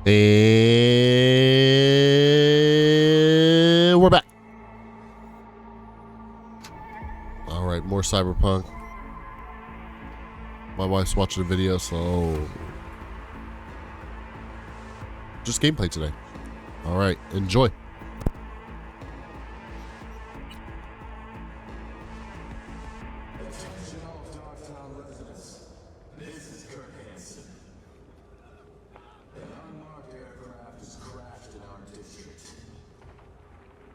And we're back. All right, more Cyberpunk. My wife's watching the video, so just gameplay today. All right, enjoy.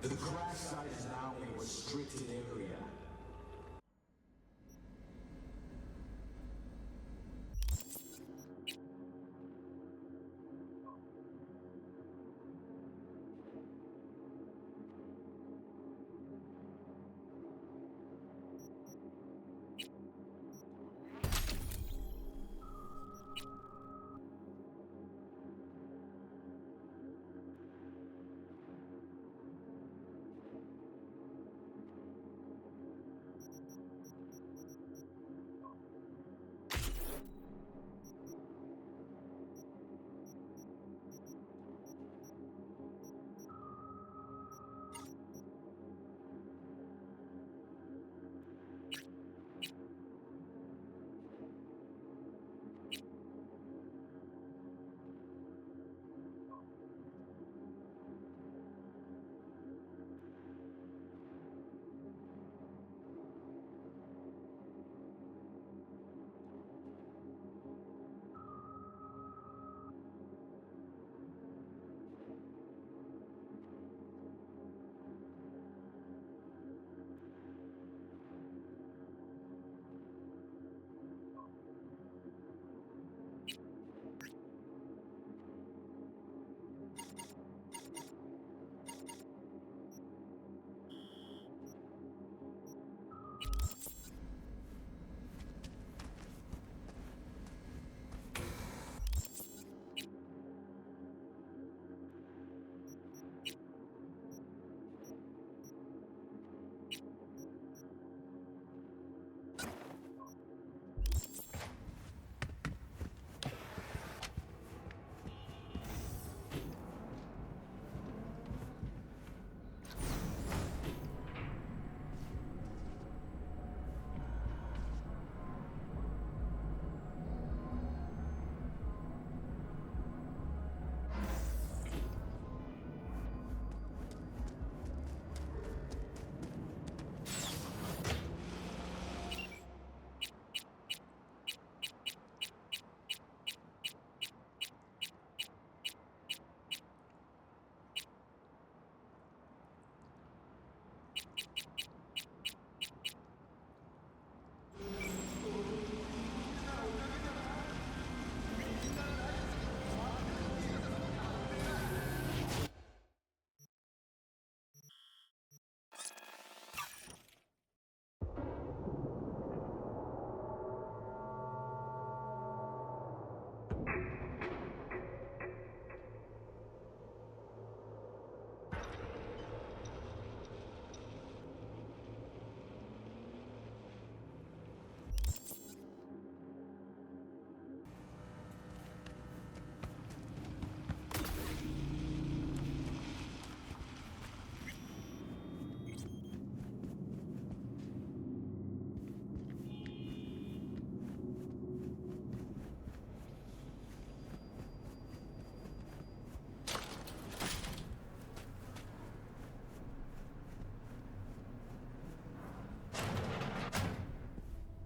The crash site is now a restricted area.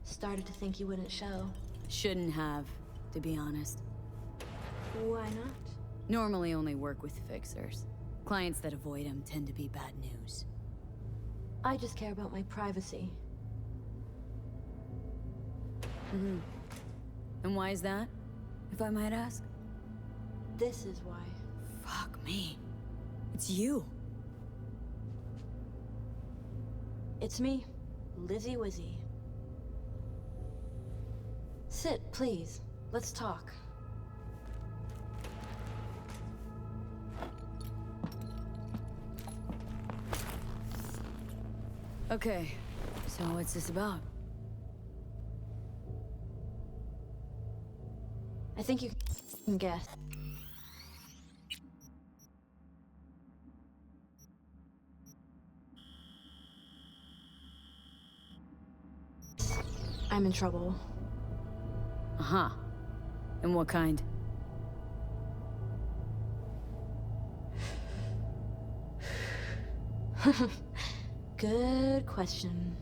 Started to think you wouldn't show. Shouldn't have, to be honest. Why not? Normally only work with fixers. Clients that avoid them tend to be bad news. I just care about my privacy. Mm-hmm. And why is that, if I might ask? This is why. Fuck me. It's you. It's me, Lizzie Wizzy. Sit, please. Let's talk. Okay, so what's this about? I think you can guess. I'm in trouble. Uh-huh. And what kind? Good question.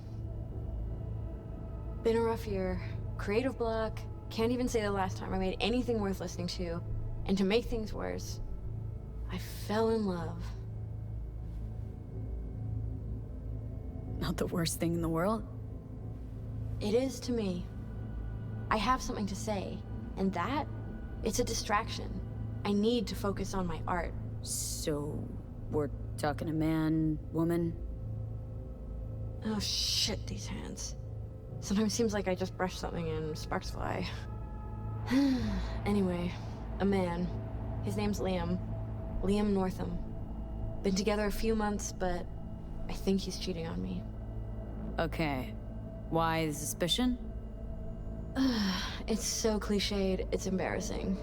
Been a rough year. Creative block. Can't even say the last time I made anything worth listening to. And to make things worse, I fell in love. Not the worst thing in the world? It is to me. I have something to say, and that, it's a distraction. I need to focus on my art. So, we're talking a man, woman? Oh shit, these hands. Sometimes seems like I just brush something and sparks fly. Anyway, a man. His name's Liam. Liam Northam. Been together a few months, but I think he's cheating on me. Okay. Why the suspicion? It's so cliched, it's embarrassing.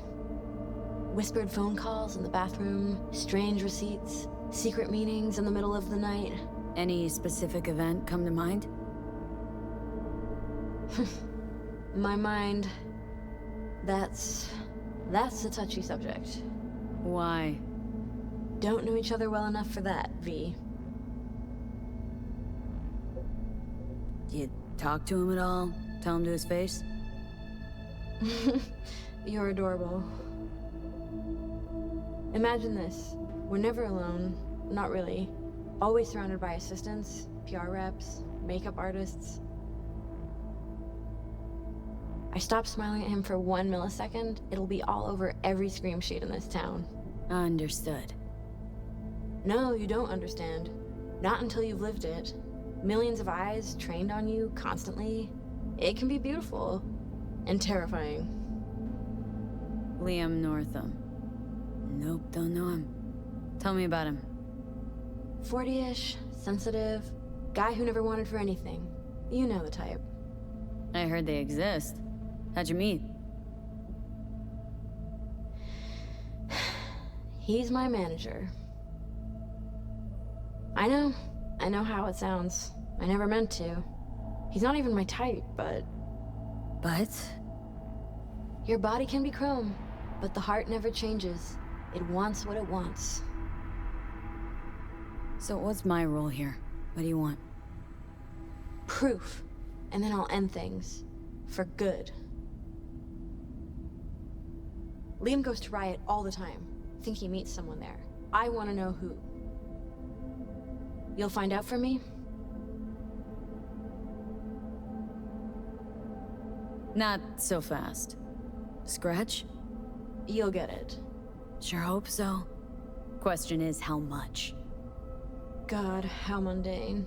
Whispered phone calls in the bathroom, strange receipts, secret meetings in the middle of the night. Any specific event come to mind? My mind, that's a touchy subject. Why? Don't know each other well enough for that, V. You talk to him at all? Tell him to his face? You're adorable. Imagine this. We're never alone. Not really. Always surrounded by assistants, PR reps, makeup artists. I stop smiling at him for 1 millisecond, it'll be all over every scream sheet in this town. Understood. No, you don't understand. Not until you've lived it. Millions of eyes trained on you constantly. It can be beautiful. And terrifying. Liam Northam. Nope, don't know him. Tell me about him. 40-ish, sensitive, guy who never wanted for anything. You know the type. I heard they exist. How'd you meet? He's my manager. I know how it sounds. I never meant to. He's not even my type, but... But? Your body can be chrome, but the heart never changes. It wants what it wants. So what's my role here? What do you want? Proof. And then I'll end things. For good. Liam goes to Riot all the time. Think he meets someone there. I want to know who. You'll find out for me? Not so fast. Scratch? You'll get it. Sure hope so. Question is, how much? God, how mundane.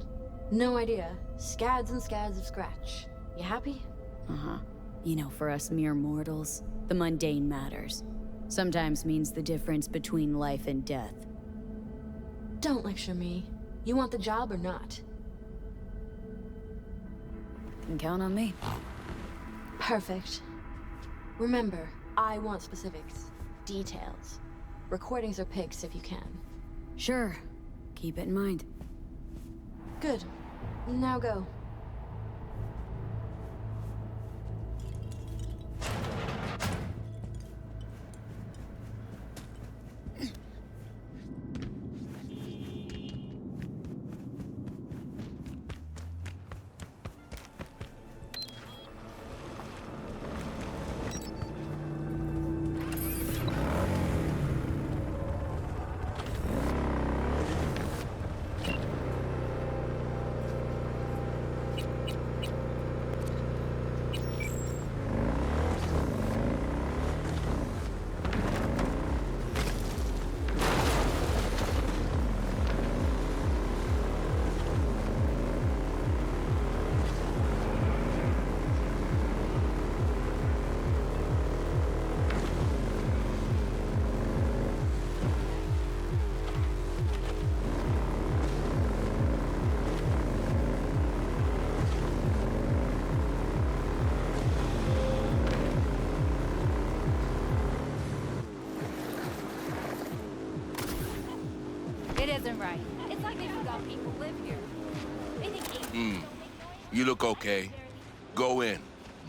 No idea. Scads and scads of scratch. You happy? Uh-huh. You know, for us mere mortals, the mundane matters. Sometimes means the difference between life and death. Don't lecture me. You want the job or not? Can count on me. Perfect. Remember, I want specifics. Details. Recordings or pics if you can. Sure. Keep it in mind. Good. Now go. It isn't right. It's like they forgot people live here. They think You look okay. Go in.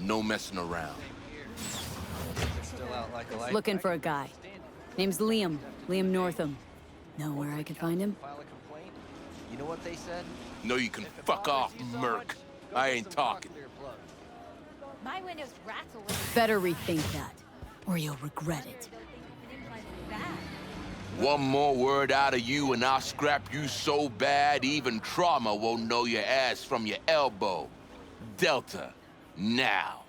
No messing around. Still out like a light. Looking for a guy. Name's Liam. Liam Northam. Know where I could find him? File a complaint. You know what they said? No, you can fuck off, merc. I ain't talking. My windows rattle. Better rethink that, or you'll regret it. One more word out of you and I'll scrap you so bad even trauma won't know your ass from your elbow. Delta, now.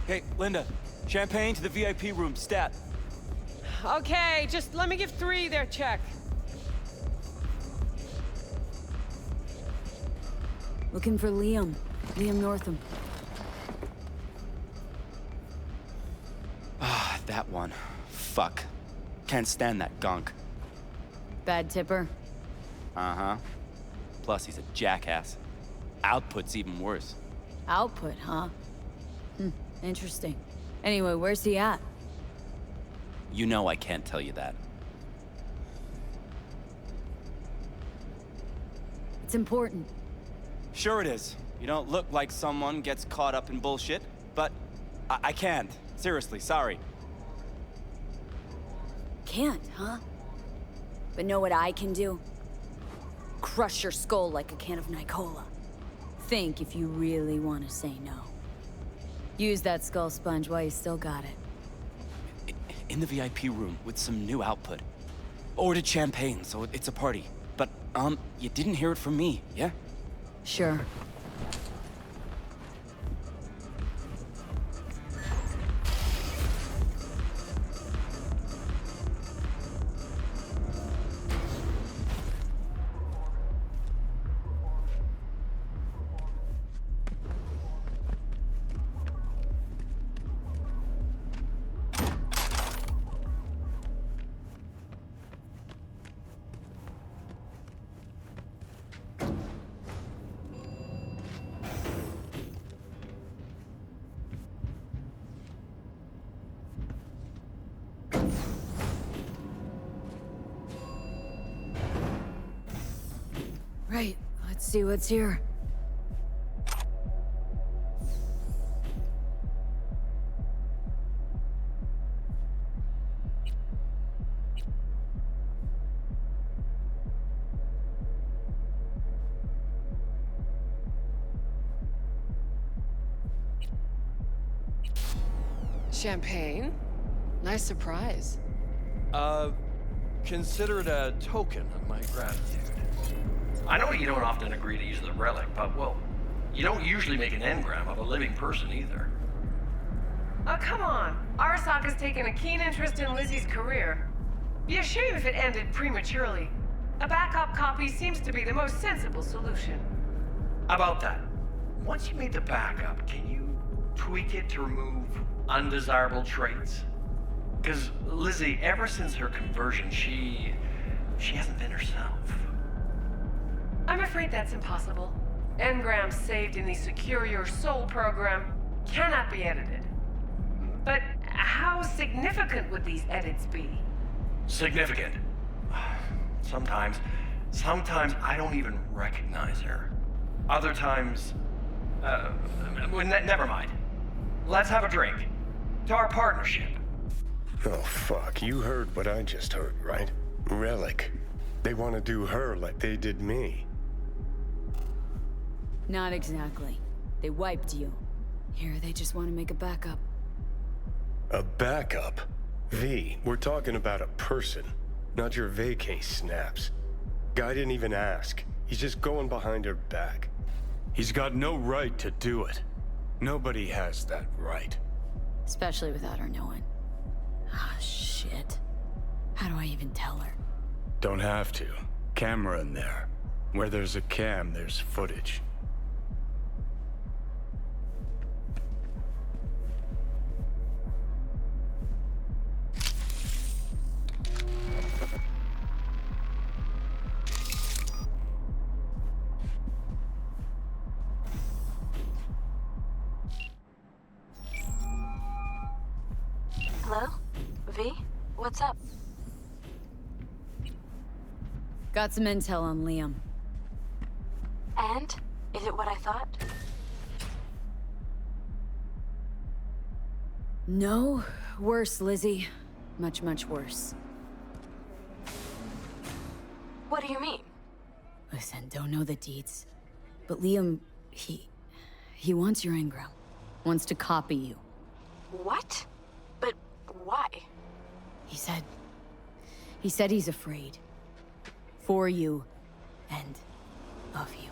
Hey, Linda. Champagne to the VIP room, stat. Okay, just let me give 3 their check. Looking for Liam. Liam Northam. Ah, that one. Fuck. Can't stand that gunk. Bad tipper? Uh-huh. Plus, he's a jackass. Output's even worse. Output, huh? Interesting. Anyway, where's he at? You know I can't tell you that. It's important. Sure it is. You don't look like someone gets caught up in bullshit, but I can't. Seriously, sorry. Can't, huh? But know what I can do? Crush your skull like a can of Nicola. Think if you really want to say no. Use that skull sponge while you still got it. In the VIP room with some new output. Ordered champagne, so it's a party. But, you didn't hear it from me, yeah? Sure. Right, let's see what's here. Champagne? Nice surprise. Consider it a token of my gratitude. I know you don't often agree to use the relic, but, well, you don't usually make an engram of a living person either. Oh, come on. Arasaka has taken a keen interest in Lizzie's career. Be a shame if it ended prematurely. A backup copy seems to be the most sensible solution. About that, once you made the backup, can you tweak it to remove undesirable traits? Because Lizzie, ever since her conversion, she hasn't been herself. I'm afraid that's impossible. Engrams saved in the Secure Your Soul program cannot be edited. But how significant would these edits be? Significant. Sometimes I don't even recognize her. Other times, never mind. Let's have a drink. To our partnership. Oh, fuck. You heard what I just heard, right? Relic. They want to do her like they did me. Not exactly. They wiped you. Here, they just want to make a backup. A backup? V, we're talking about a person, not your vacay snaps. Guy didn't even ask. He's just going behind her back. He's got no right to do it. Nobody has that right. Especially without her knowing. Ah, shit. How do I even tell her? Don't have to. Camera in there. Where there's a cam, there's footage. Hello? V? What's up? Got some intel on Liam. And? Is it what I thought? No, worse, Lizzie. Much, much worse. What do you mean? Listen, don't know the deeds. But Liam, he wants your engram. Wants to copy you. What? But why? He said he's afraid. For you, and of you.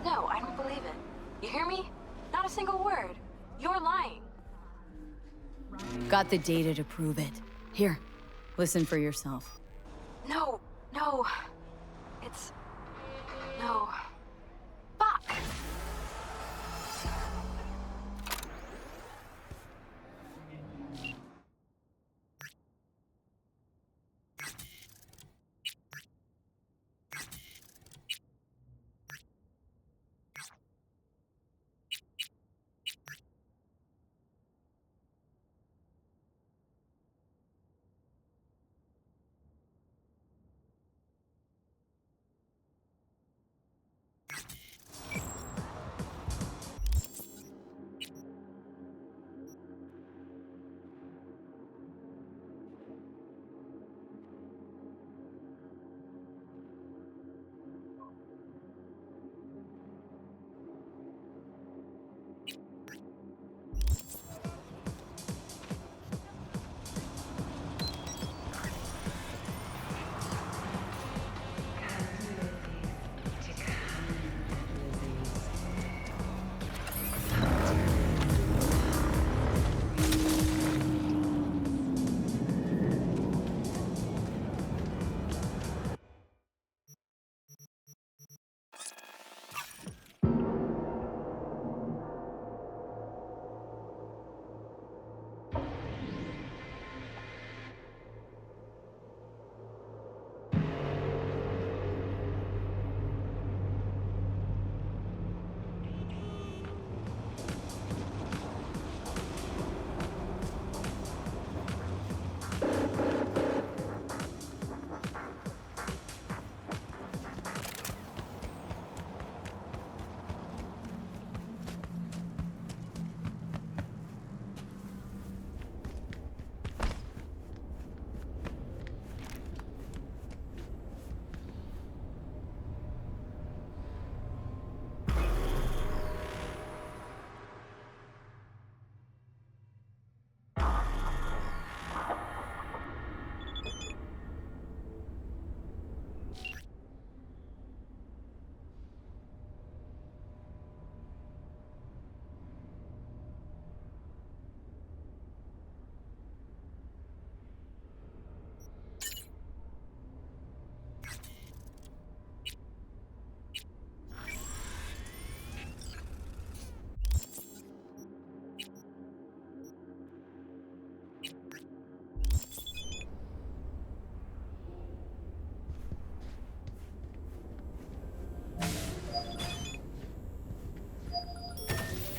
No, I don't believe it. You hear me? Not a single word. You're lying. Got the data to prove it. Here, listen for yourself. No, no. No. Fuck!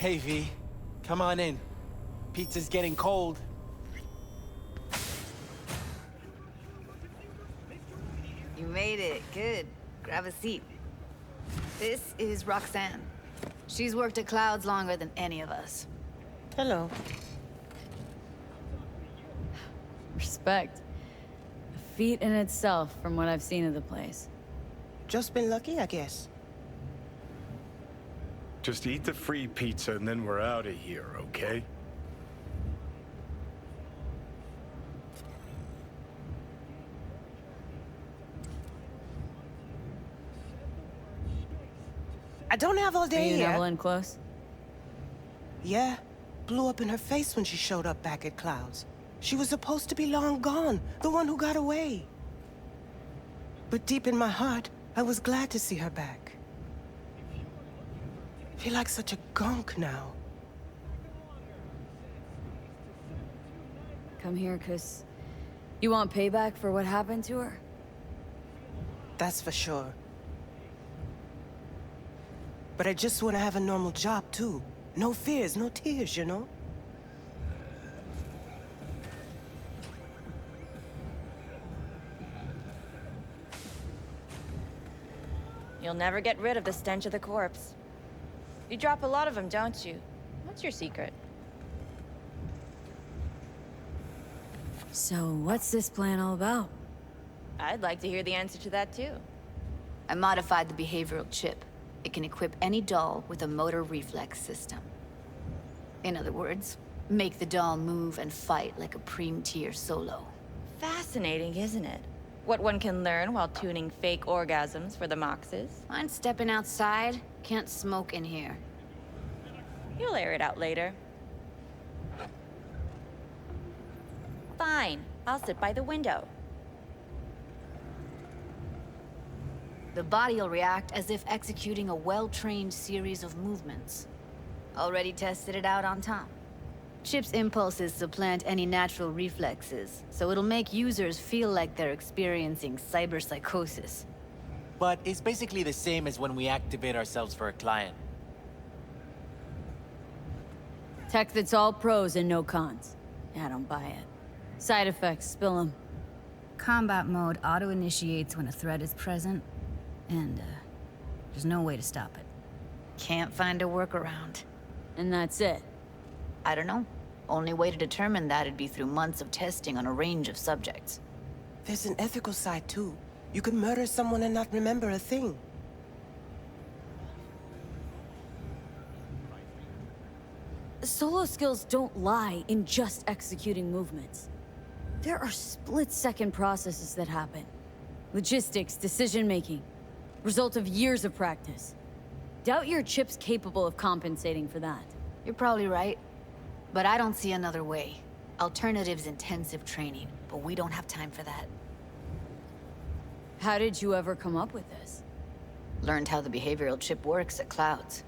Hey, V. Come on in. Pizza's getting cold. You made it. Good. Grab a seat. This is Roxanne. She's worked at Clouds longer than any of us. Hello. Respect. A feat in itself from what I've seen of the place. Just been lucky, I guess. Just eat the free pizza and then we're out of here, okay? I don't have all Are day you and yet. Evelyn close? Yeah. Blew up in her face when she showed up back at Clouds. She was supposed to be long gone. The one who got away. But deep in my heart, I was glad to see her back. Feel like such a gunk now. Come here, 'cause you want payback for what happened to her? That's for sure. But I just want to have a normal job, too. No fears, no tears, you know? You'll never get rid of the stench of the corpse. You drop a lot of them, don't you? What's your secret? So, what's this plan all about? I'd like to hear the answer to that, too. I modified the behavioral chip. It can equip any doll with a motor reflex system. In other words, make the doll move and fight like a Prime-tier solo. Fascinating, isn't it? What one can learn while tuning fake orgasms for the Moxes. Mind stepping outside? Can't smoke in here. You'll air it out later. Fine, I'll sit by the window. The body will react as if executing a well-trained series of movements. Already tested it out on Tom. Chip's impulses supplant any natural reflexes, so it'll make users feel like they're experiencing cyberpsychosis. But it's basically the same as when we activate ourselves for a client. Tech that's all pros and no cons. I don't buy it. Side effects, spill them. Combat mode auto-initiates when a threat is present, and there's no way to stop it. Can't find a workaround. And that's it? I don't know. Only way to determine that'd be through months of testing on a range of subjects. There's an ethical side, too. You could murder someone and not remember a thing. Solo skills don't lie in just executing movements. There are split-second processes that happen. Logistics, decision-making. Result of years of practice. Doubt your chip's capable of compensating for that. You're probably right. But I don't see another way. Alternative's intensive training, but we don't have time for that. How did you ever come up with this? Learned how the behavioral chip works at Clouds.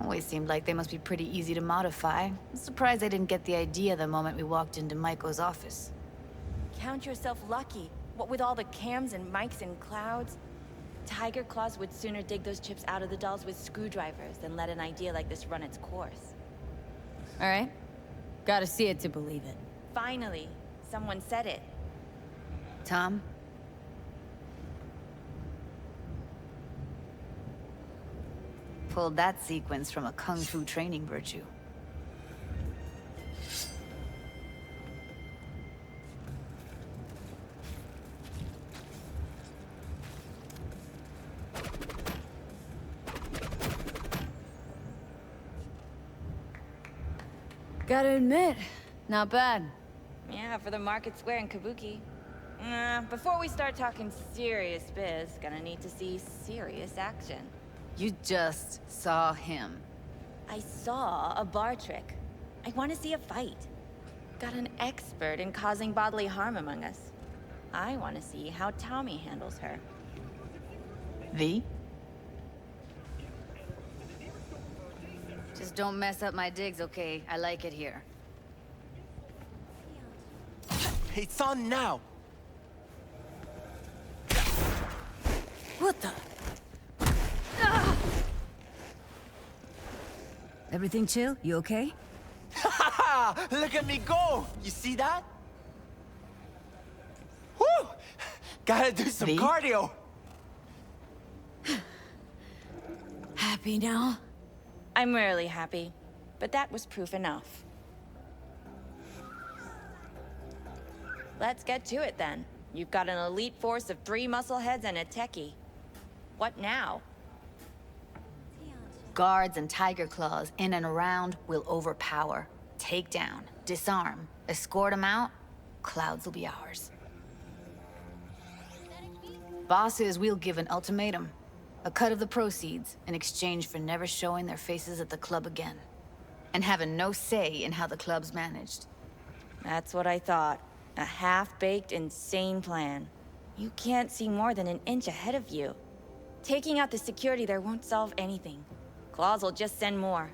Always seemed like they must be pretty easy to modify. I'm surprised I didn't get the idea the moment we walked into Maiko's office. Count yourself lucky. What with all the cams and mics and Clouds? Tiger Claws would sooner dig those chips out of the dolls with screwdrivers than let an idea like this run its course. All right. Gotta see it to believe it. Finally, someone said it. Tom? Pulled that sequence from a kung fu training virtue. Gotta admit, not bad. Yeah, for the market square in Kabuki. Before we start talking serious biz, gonna need to see serious action. You just saw him. I saw a bar trick. I want to see a fight. Got an expert in causing bodily harm among us. I want to see how Tommy handles her. V? Just don't mess up my digs, okay? I like it here. It's on now! What the? Everything chill? You okay? Look at me go! You see that? Woo! Gotta do some V? cardio! Happy now? I'm rarely happy, but that was proof enough. Let's get to it then. You've got an elite force of 3 muscleheads and a techie. What now? Guards and Tiger Claws in and around will overpower. Take down, disarm, escort them out. Clouds will be ours. Bosses, we'll give an ultimatum. A cut of the proceeds in exchange for never showing their faces at the club again. And having no say in how the club's managed. That's what I thought. A half-baked, insane plan. You can't see more than an inch ahead of you. Taking out the security there won't solve anything. Claws will just send more.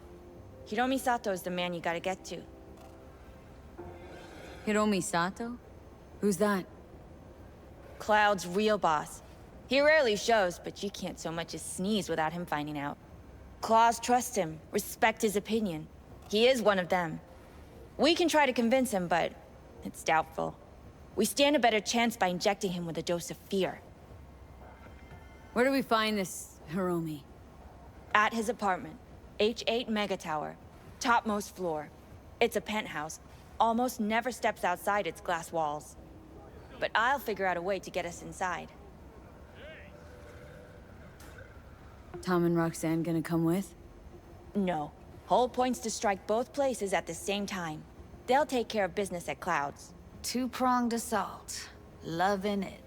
Hiromi Sato is the man you gotta get to. Hiromi Sato? Who's that? Cloud's real boss. He rarely shows, but you can't so much as sneeze without him finding out. Claws trust him, respect his opinion. He is one of them. We can try to convince him, but it's doubtful. We stand a better chance by injecting him with a dose of fear. Where do we find this Hiromi? At his apartment. H8 Mega Tower. Topmost floor. It's a penthouse. Almost never steps outside its glass walls. But I'll figure out a way to get us inside. Tom and Roxanne gonna come with? No. Whole point's to strike both places at the same time. They'll take care of business at Clouds. Two-pronged assault. Loving it.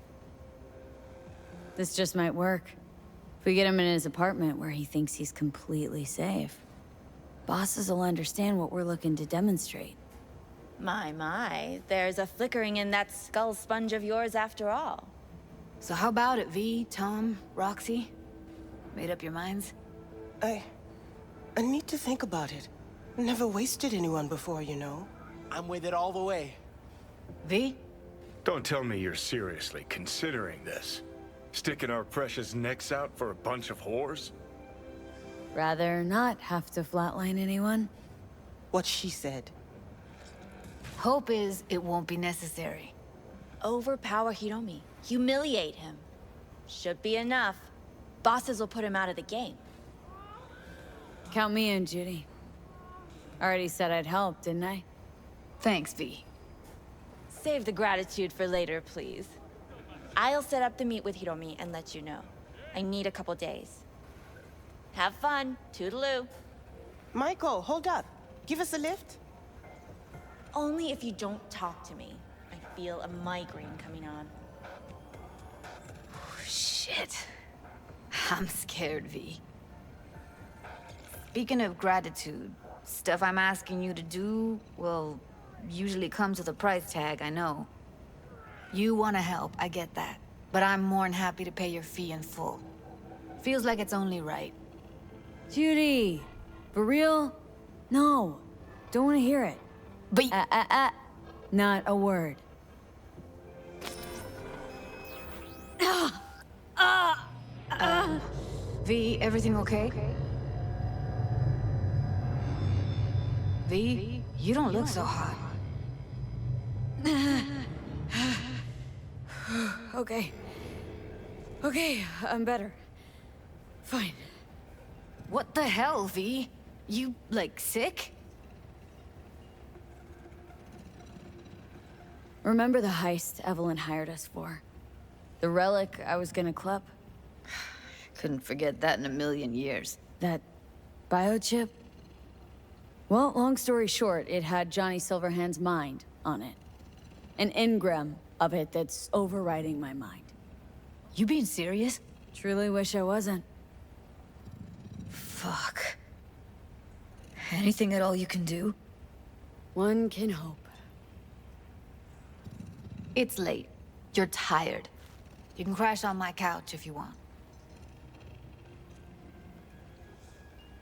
This just might work. If we get him in his apartment where he thinks he's completely safe, bosses will understand what we're looking to demonstrate. My, there's a flickering in that skull sponge of yours after all. So how about it, V, Tom, Roxy? Made up your minds? I need to think about it. Never wasted anyone before, you know. I'm with it all the way. V? Don't tell me you're seriously considering this. Sticking our precious necks out for a bunch of whores? Rather not have to flatline anyone? What she said. Hope is it won't be necessary. Overpower Hiromi. Humiliate him. Should be enough. Bosses will put him out of the game. Count me in, Judy. Already said I'd help, didn't I? Thanks, V. Save the gratitude for later, please. I'll set up the meet with Hiromi and let you know. I need a couple days. Have fun. Toodaloo. Michael, hold up. Give us a lift. Only if you don't talk to me. I feel a migraine coming on. Oh, shit. I'm scared, V. Speaking of gratitude, stuff I'm asking you to do, well, usually comes with a price tag, I know. You want to help, I get that. But I'm more than happy to pay your fee in full. Feels like it's only right. Judy! For real? No. Don't want to hear it. But... Not a word. V, everything okay? V, you don't look so hot. Okay. Okay, I'm better. Fine. What the hell, V? You, like, sick? Remember the heist Evelyn hired us for? The relic I was gonna club? Couldn't forget that in a million years. That biochip? Well, long story short, it had Johnny Silverhand's mind on it. An engram of it that's overriding my mind. You being serious? Truly wish I wasn't. Fuck. Anything at all you can do? One can hope. It's late. You're tired. You can crash on my couch if you want.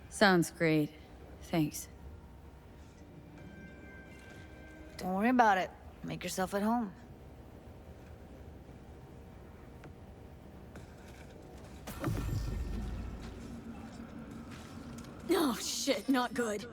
Sounds great. Thanks. Don't worry about it. Make yourself at home. Oh, shit, not good.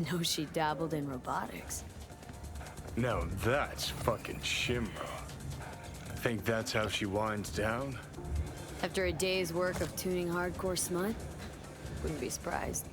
didn't know she dabbled in robotics. Now that's fucking Shinra. Think that's how she winds down? After a day's work of tuning hardcore smut? Wouldn't be surprised.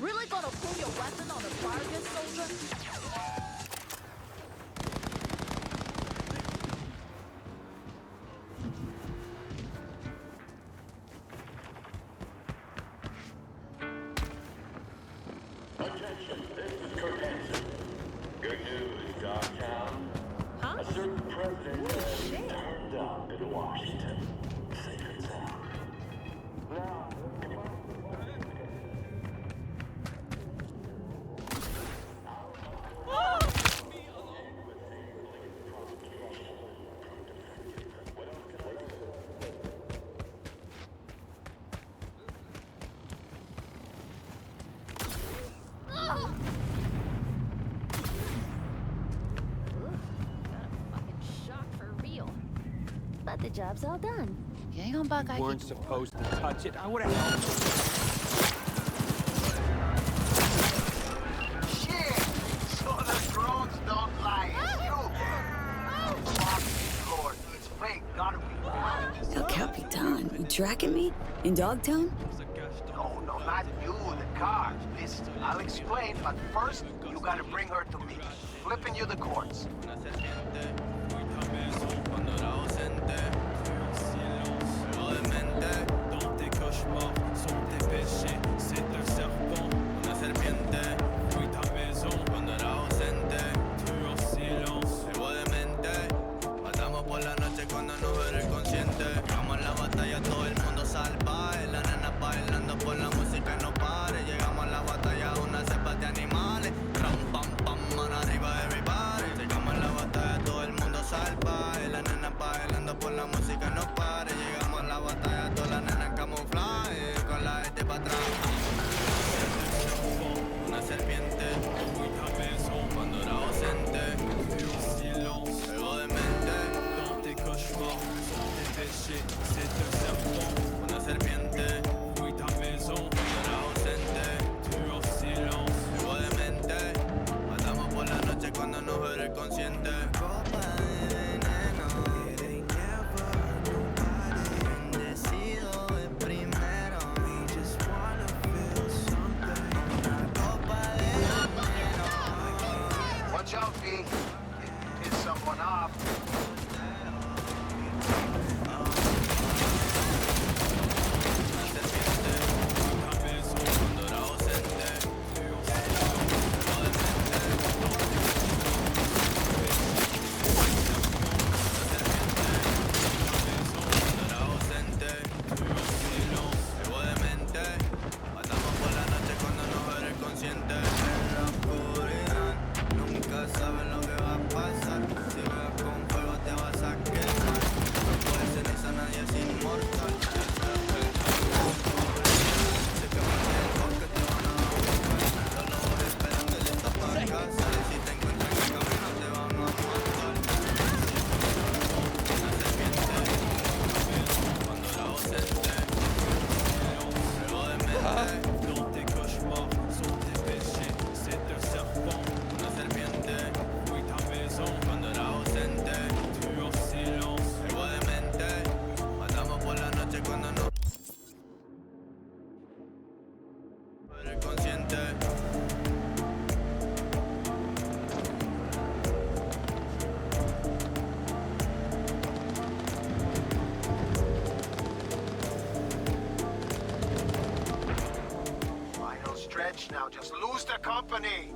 Really gonna pull your weapon on a bargain, soldier? Attention, this is Kurt Hansen. Good news, Dogtown. Huh? A certain president has turned up in Washington. Safe and sound. Now, But the job's all done. You weren't supposed to touch it. I would have helped. Shit! So the drones don't lie. It's you! Fucking Lord, it's fake. Gotta be. El Capitan, you tracking me? In Dogtown? No, not you, the cars. Listen, I'll explain, but first, you gotta bring her to me. Flipping you the courts. Watch out, V. Hit someone off. sketch now. Just lose the company.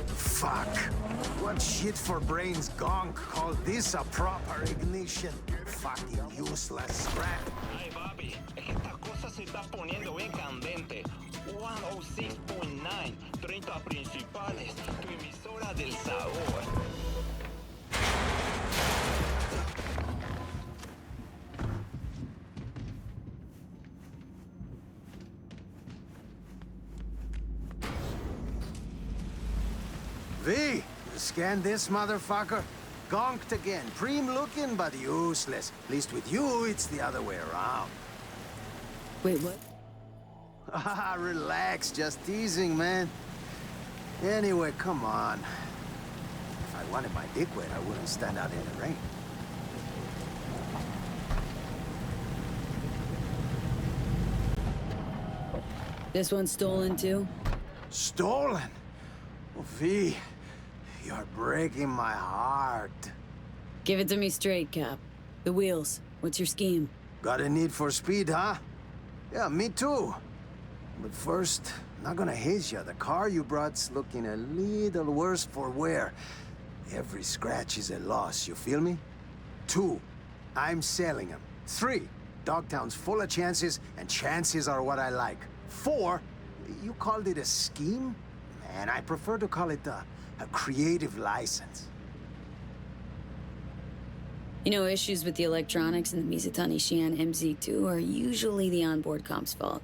Fuck. What shit for brains gonk called this a proper ignition? Fucking useless scrap. Ay, papi, es que esta cosa se está poniendo bien candente. 106.9, 30 principales, tu emisora del sabor. V, you scan this motherfucker? Gonked again. Preem looking, but useless. At least with you, it's the other way around. Wait, what? Ah, relax. Just teasing, man. Anyway, come on. If I wanted my dick wet, I wouldn't stand out in the rain. This one's stolen too? Stolen? Oh, V, you're breaking my heart. Give it to me straight, Cap. The wheels. What's your scheme? Got a need for speed, huh? Yeah, me too. But first, not gonna haze you. The car you brought's looking a little worse for wear. Every scratch is a loss, you feel me? 2, I'm selling them. 3, Dogtown's full of chances, and chances are what I like. 4, you called it a scheme? Man, I prefer to call it a creative license. You know, issues with the electronics in the Mizutani Xi'an MZ2 are usually the onboard comp's fault.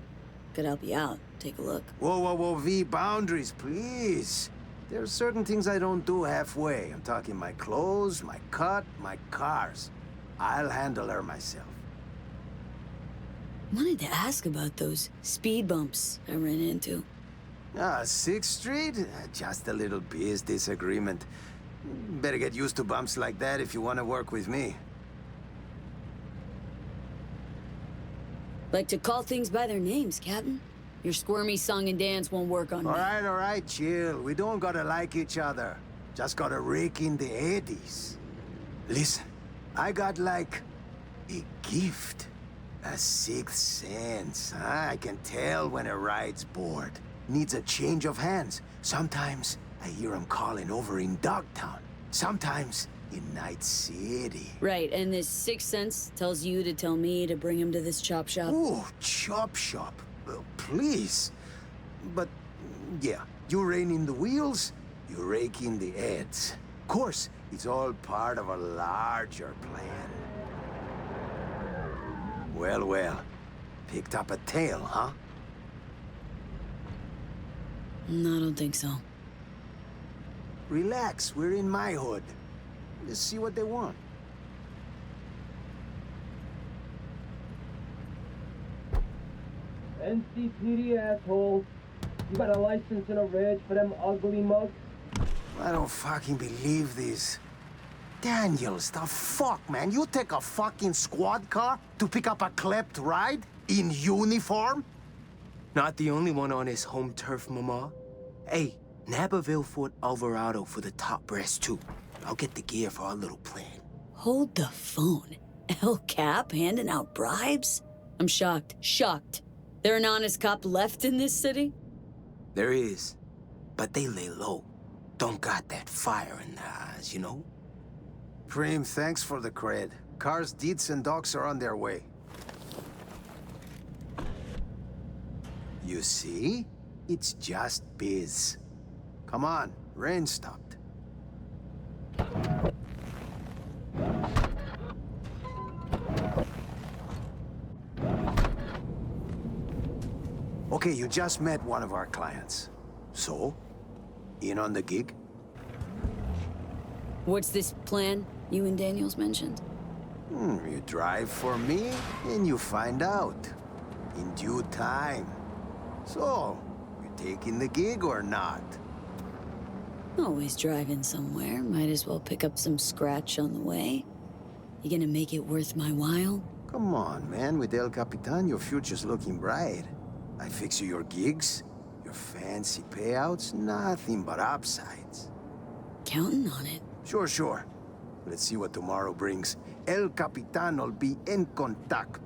Could help you out. Take a look. Whoa, whoa, whoa, V, boundaries, please. There are certain things I don't do halfway. I'm talking my clothes, my cut, my cars. I'll handle her myself. Wanted to ask about those speed bumps I ran into. 6th Street? Just a little biz disagreement. Better get used to bumps like that if you want to work with me. Like to call things by their names, Captain. Your squirmy song and dance won't work on me. All right, chill. We don't gotta like each other. Just gotta rake in the eddies. Listen, I got like a gift. A 6th sense. I can tell when a ride's bored. Needs a change of hands. Sometimes I hear him calling over in Dogtown. Sometimes in Night City. Right, and this 6th sense tells you to tell me to bring him to this chop shop. Ooh, chop shop. Please. But, yeah, you rein in the wheels, you rake in the heads. Of course, it's all part of a larger plan. Well, well. Picked up a tail, huh? No, I don't think so. Relax, we're in my hood. Let's see what they want. NCPD, asshole. You got a license and a reg for them ugly mugs? I don't fucking believe this. Daniels, the fuck, man? You take a fucking squad car to pick up a klept ride? In uniform? Not the only one on his home turf, Mama. Hey, Naperville Fort Alvarado for the top brass, too. I'll get the gear for our little plan. Hold the phone. El Cap handing out bribes? I'm shocked. Shocked. There an honest cop left in this city? There is. But they lay low. Don't got that fire in their eyes, you know? Preem, thanks for the cred. Cars, deeds, and docs are on their way. You see? It's just biz. Come on, rain stopped. Okay, you just met one of our clients. So? In on the gig? What's this plan you and Daniels mentioned? You drive for me, and you find out. In due time. So, you taking the gig or not? Always driving somewhere. Might as well pick up some scratch on the way. You gonna make it worth my while? Come on, man. With El Capitan, your future's looking bright. I fix you your gigs, your fancy payouts, nothing but upsides. Counting on it. Sure. Let's see what tomorrow brings. El Capitano'll be en contacto.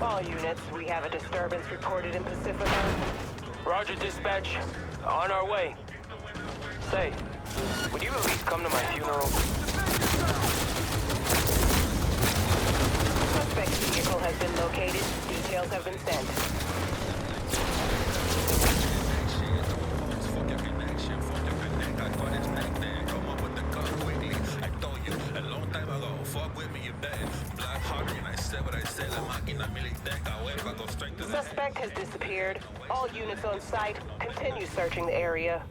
All units, we have a disturbance reported in Pacifica. Roger, dispatch. On our way. Say, would you at least come to my funeral? Suspect vehicle has been located. Details have been sent. Suspect has disappeared. All units on site, continue searching the area.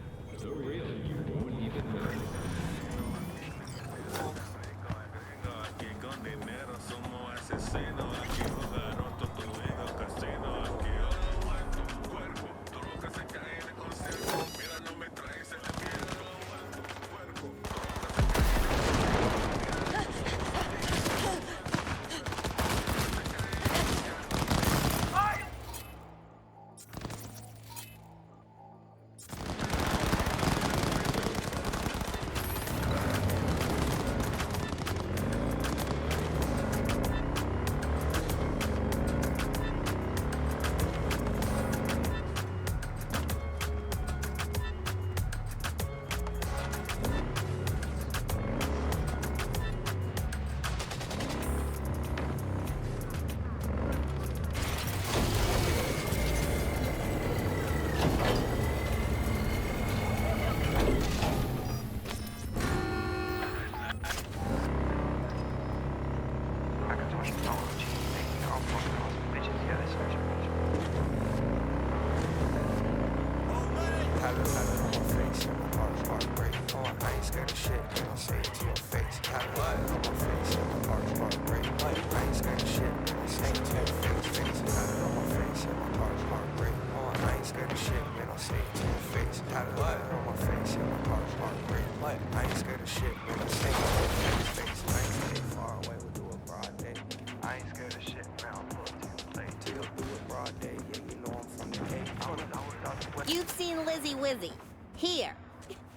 You've seen Lizzie Wizzy. Here.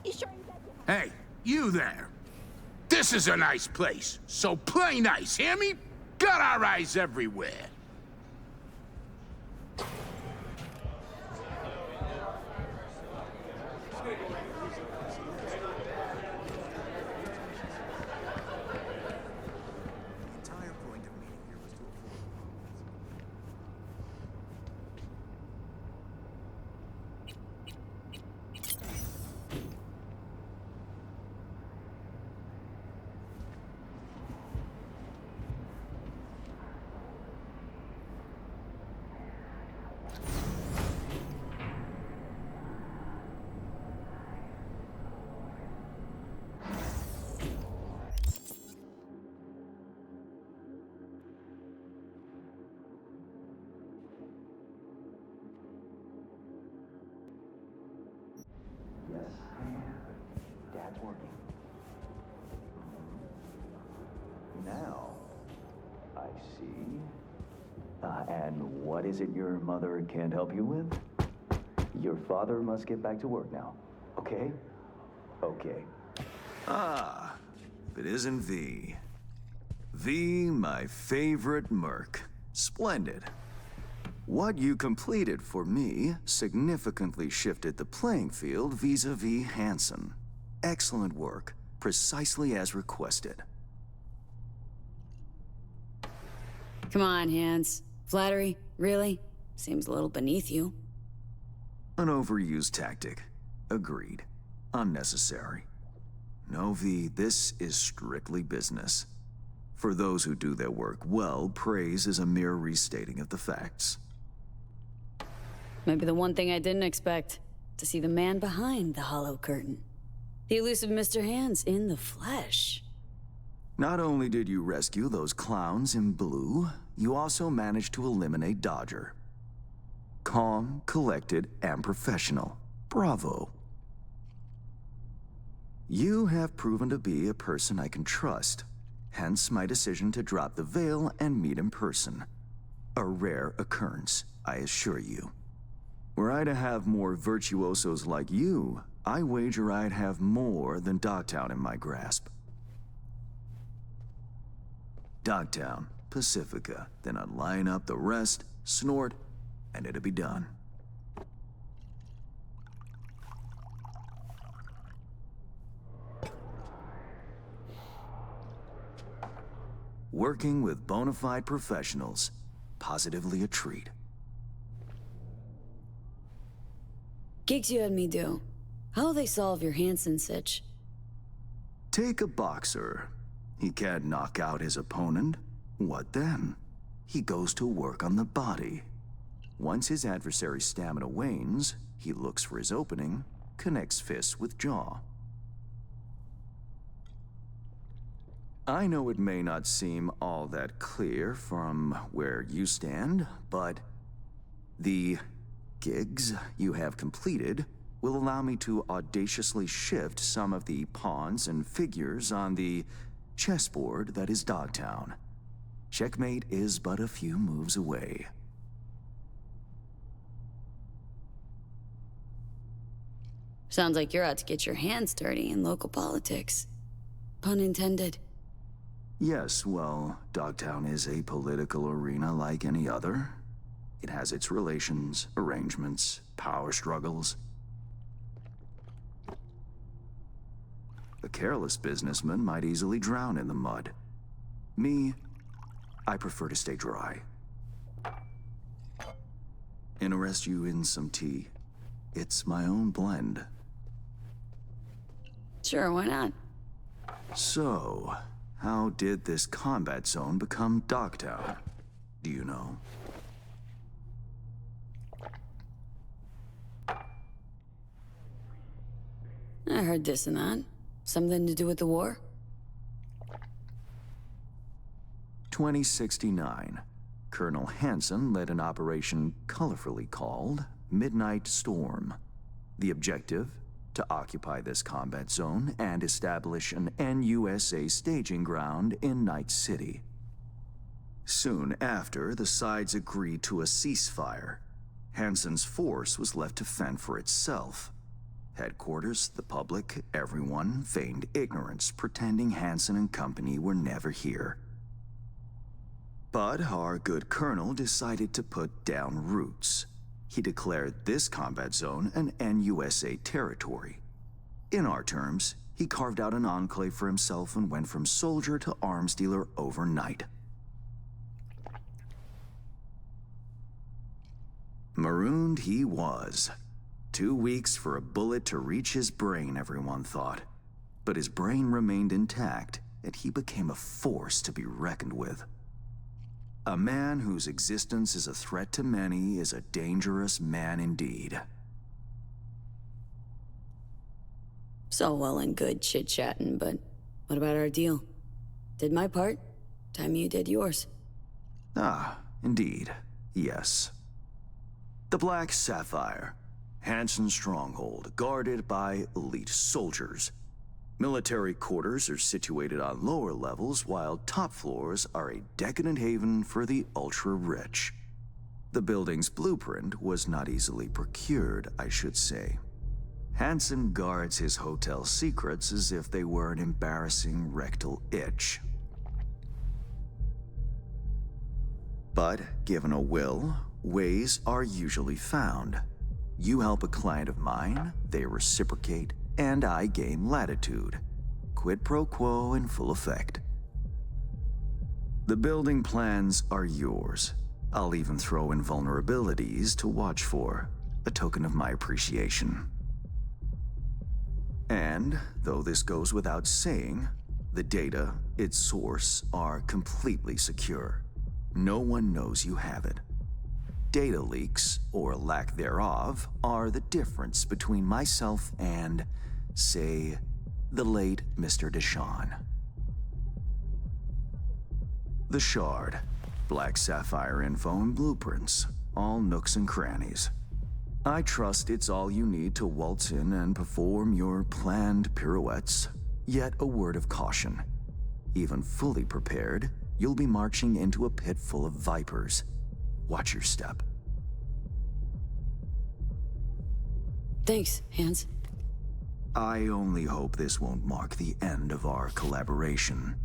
You sure you got Hey, you there. This is a nice place, so play nice, hear me? Got our eyes everywhere. see. And what is it your mother can't help you with? Your father must get back to work now. Okay? Okay. Ah, if it isn't V. V, my favorite merc. Splendid. What you completed for me significantly shifted the playing field vis-a-vis Hansen. Excellent work, precisely as requested. Come on, Hans. Flattery? Really? Seems a little beneath you. An overused tactic. Agreed. Unnecessary. No, V, this is strictly business. For those who do their work well, praise is a mere restating of the facts. Maybe the one thing I didn't expect, to see the man behind the hollow curtain. The elusive Mr. Hands in the flesh. Not only did you rescue those clowns in blue, you also managed to eliminate Dodger. Calm, collected, and professional. Bravo. You have proven to be a person I can trust, hence my decision to drop the veil and meet in person. A rare occurrence, I assure you. Were I to have more virtuosos like you, I wager I'd have more than Dogtown in my grasp. Dogtown, Pacifica, then I'd line up the rest, snort, and it'd be done. Working with bona fide professionals, positively a treat. Gigs you had me do. How'll they solve your Hansen sitch? Take a boxer. He can't knock out his opponent. What then? He goes to work on the body. Once his adversary's stamina wanes, he looks for his opening, connects fists with jaw. I know it may not seem all that clear from where you stand, but the gigs you have completed will allow me to audaciously shift some of the pawns and figures on the chessboard that is Dogtown. Checkmate is but a few moves away. Sounds like you're out to get your hands dirty in local politics. Pun intended. Yes, well, Dogtown is a political arena like any other. It has its relations, arrangements, power struggles. A careless businessman might easily drown in the mud. Me, I prefer to stay dry. Interest you in some tea? It's my own blend. Sure, why not? So, how did this combat zone become Dogtown? Do you know? I heard this and that. Something to do with the war? 2069. Colonel Hansen led an operation colorfully called Midnight Storm. The objective? To occupy this combat zone and establish an NUSA staging ground in Night City. Soon after, the sides agreed to a ceasefire. Hansen's force was left to fend for itself. Headquarters, the public, everyone feigned ignorance, pretending Hansen and company were never here. But our good colonel decided to put down roots. He declared this combat zone an NUSA territory. In our terms, he carved out an enclave for himself and went from soldier to arms dealer overnight. Marooned he was. 2 weeks for a bullet to reach his brain, everyone thought. But his brain remained intact, and he became a force to be reckoned with. A man whose existence is a threat to many is a dangerous man indeed. So well and good chit-chatting, but what about our deal? Did my part, time you did yours. Ah, indeed, yes. The Black Sapphire, Hansen's stronghold, guarded by elite soldiers. Military quarters are situated on lower levels, while top floors are a decadent haven for the ultra-rich. The building's blueprint was not easily procured, I should say. Hansen guards his hotel secrets as if they were an embarrassing rectal itch. But given a will, ways are usually found. You help a client of mine, they reciprocate, and I gain latitude. Quid pro quo in full effect. The building plans are yours. I'll even throw in vulnerabilities to watch for, a token of my appreciation. And, though this goes without saying, the data, its source, are completely secure. No one knows you have it. Data leaks, or lack thereof, are the difference between myself and, say, the late Mr. Deshawn. The Shard. Black Sapphire info and blueprints. All nooks and crannies. I trust it's all you need to waltz in and perform your planned pirouettes. Yet a word of caution. Even fully prepared, you'll be marching into a pit full of vipers. Watch your step. Thanks, Hans. I only hope this won't mark the end of our collaboration.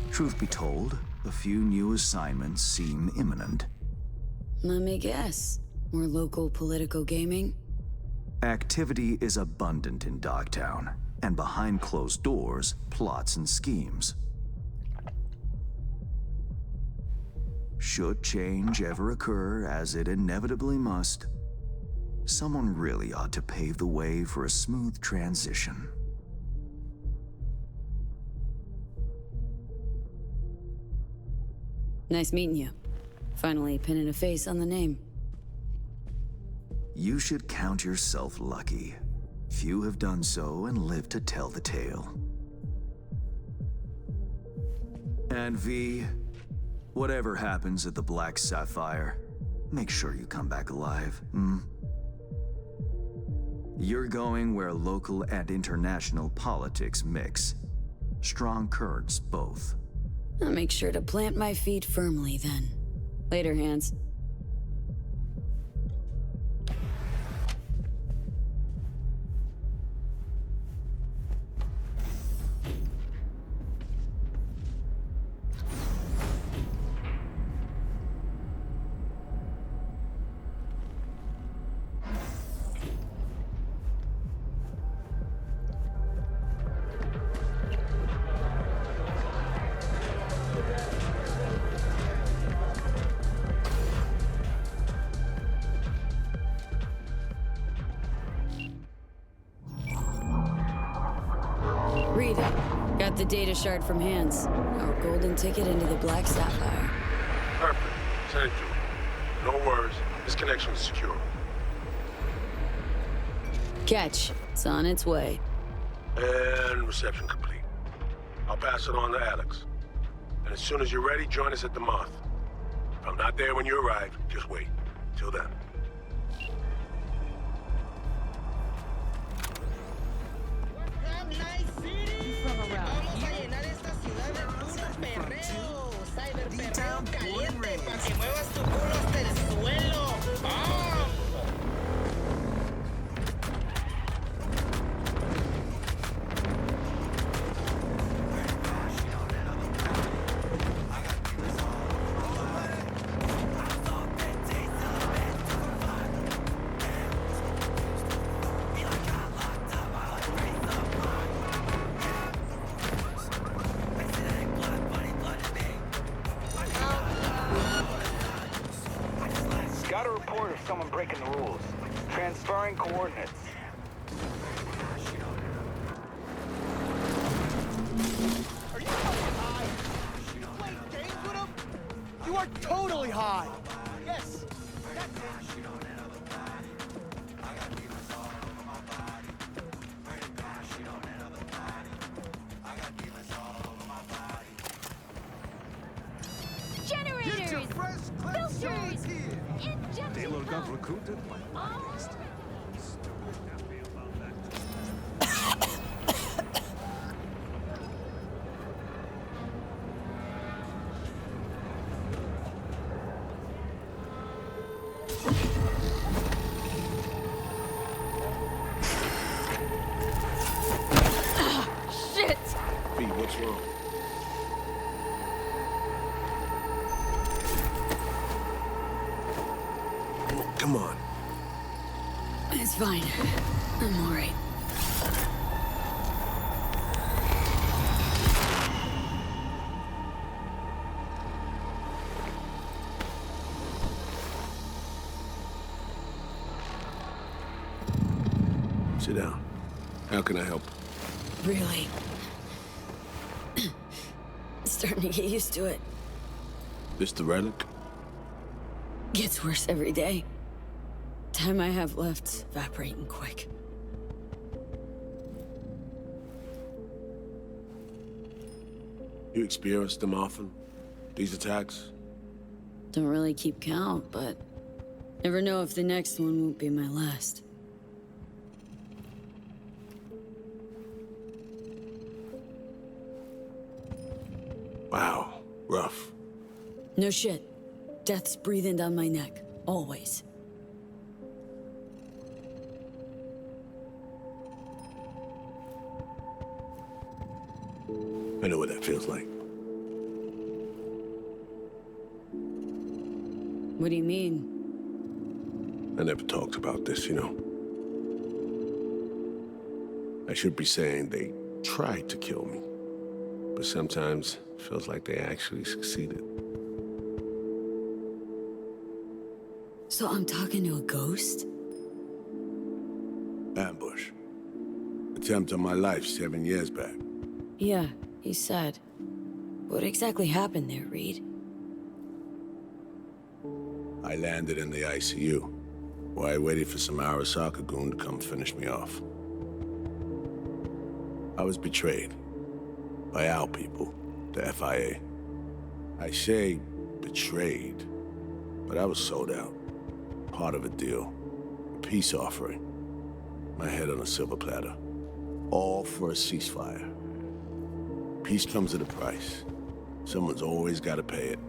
Truth be told, a few new assignments seem imminent. Let me guess. More local political gaming? Activity is abundant in Dogtown, and behind closed doors, plots and schemes. Should change ever occur, as it inevitably must, someone really ought to pave the way for a smooth transition. Nice meeting you. Finally pinning a face on the name. You should count yourself lucky. Few have done so and lived to tell the tale. And V, whatever happens at the Black Sapphire, make sure you come back alive, You're going where local and international politics mix. Strong currents, both. I'll make sure to plant my feet firmly then. Later, Hans. Read it. Got the data shard from Hans. Our golden ticket into the Black Sapphire. Perfect. Send it through. No worries. This connection is secure. Catch. It's on its way. And reception complete. I'll pass it on to Alex. And as soon as you're ready, join us at the Moth. If I'm not there when you arrive, just wait. Till then. Que muevas tu culo hasta el suelo. ¡Ah! Got a report of someone breaking the rules. Transferring coordinates. Are you fucking high? You playing games with him? You are totally high. Yes. That's it. Generators! Get your fresh Filters! Taylor got recruited by Come on. It's fine. I'm all right. Sit down. How can I help? Really? Starting to get used to it. This the relic? Gets worse every day. Time I have left's evaporating quick. You experience them often? These attacks? Don't really keep count, but never know if the next one won't be my last. Wow, rough. No shit. Death's breathing down my neck, always. I know what that feels like. What do you mean? I never talked about this, you know. I should be saying they tried to kill me, but sometimes it feels like they actually succeeded. So I'm talking to a ghost? Ambush. Attempt on my life 7 years back. Yeah, you said. What exactly happened there, Reed? I landed in the ICU, while I waited for some Arasaka goon to come finish me off. I was betrayed by our people, the FIA. I say betrayed, but I was sold out. Part of a deal, a peace offering. My head on a silver platter. All for a ceasefire. Peace comes at a price. Someone's always got to pay it.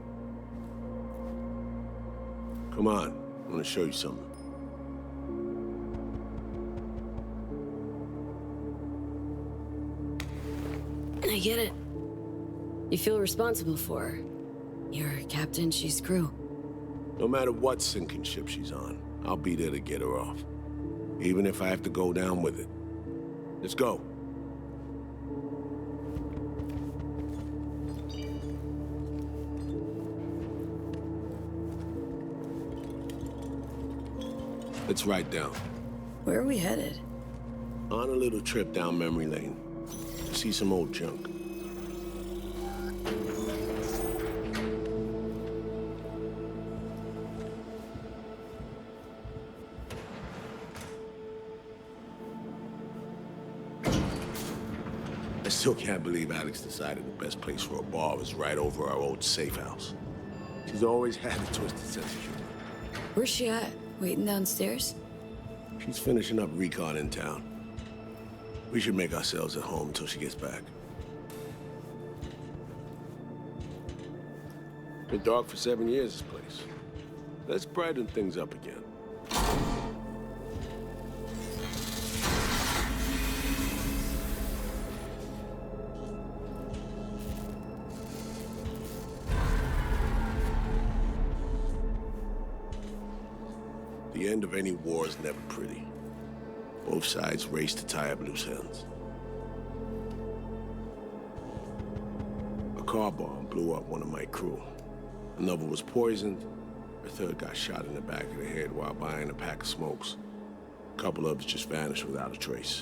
Come on, I want to show you something. I get it. You feel responsible for her. You're captain, she's crew. No matter what sinking ship she's on, I'll be there to get her off. Even if I have to go down with it. Let's go. Let's ride down. Where are we headed? On a little trip down memory lane. To see some old junk. I still can't believe Alex decided the best place for a bar was right over our old safe house. She's always had a twisted sense of humor. Where's she at? Waiting downstairs? She's finishing up recon in town. We should make ourselves at home until she gets back. Been dark for 7 years, this place. Let's brighten things up again. The end of any war is never pretty. Both sides race to tie up loose ends. A car bomb blew up one of my crew. Another was poisoned. A third got shot in the back of the head while buying a pack of smokes. A couple others just vanished without a trace.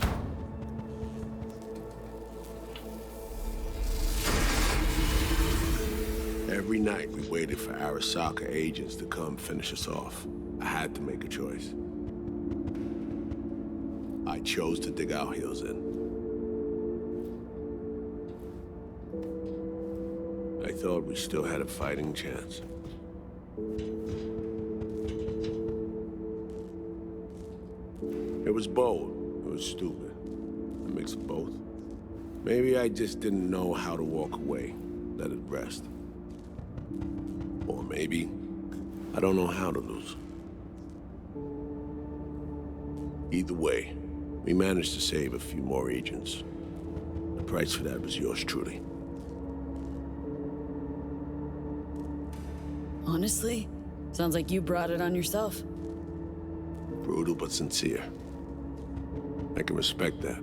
Every night we waited for Arasaka agents to come finish us off. I had to make a choice. I chose to dig our heels in. I thought we still had a fighting chance. It was bold. It was stupid. A mix of both. Maybe I just didn't know how to walk away, let it rest. Or maybe I don't know how to lose. Either way, we managed to save a few more agents. The price for that was yours truly. Honestly, sounds like you brought it on yourself. Brutal but sincere. I can respect that.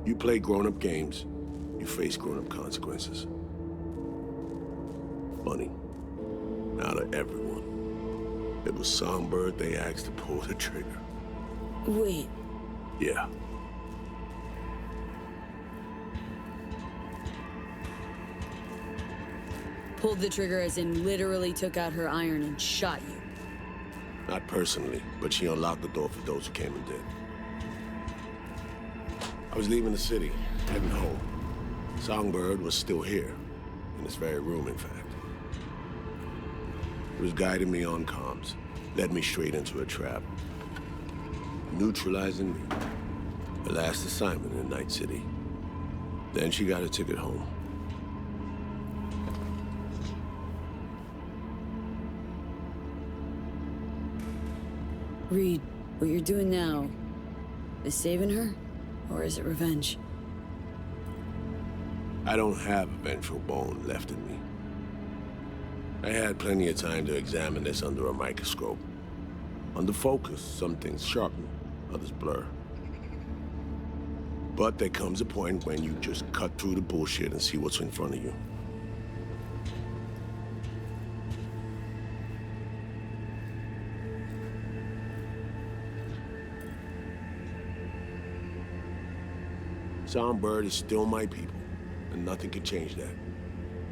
You play grown-up games, you face grown-up consequences. Funny. Out of everyone, it was Songbird they asked to pull the trigger. Wait. Yeah. Pulled the trigger as in literally took out her iron and shot you. Not personally, but she unlocked the door for those who came and did. I was leaving the city, heading home. Songbird was still here, in this very room, in fact. He was guiding me on comms, led me straight into a trap. Neutralizing me. Her last assignment in Night City. Then she got a ticket home. Reed, what you're doing now, is saving her? Or is it revenge? I don't have a vengeful bone left in me. I had plenty of time to examine this under a microscope. Under focus, some things sharpen, others blur. But there comes a point when you just cut through the bullshit and see what's in front of you. Songbird is still my people, and nothing can change that.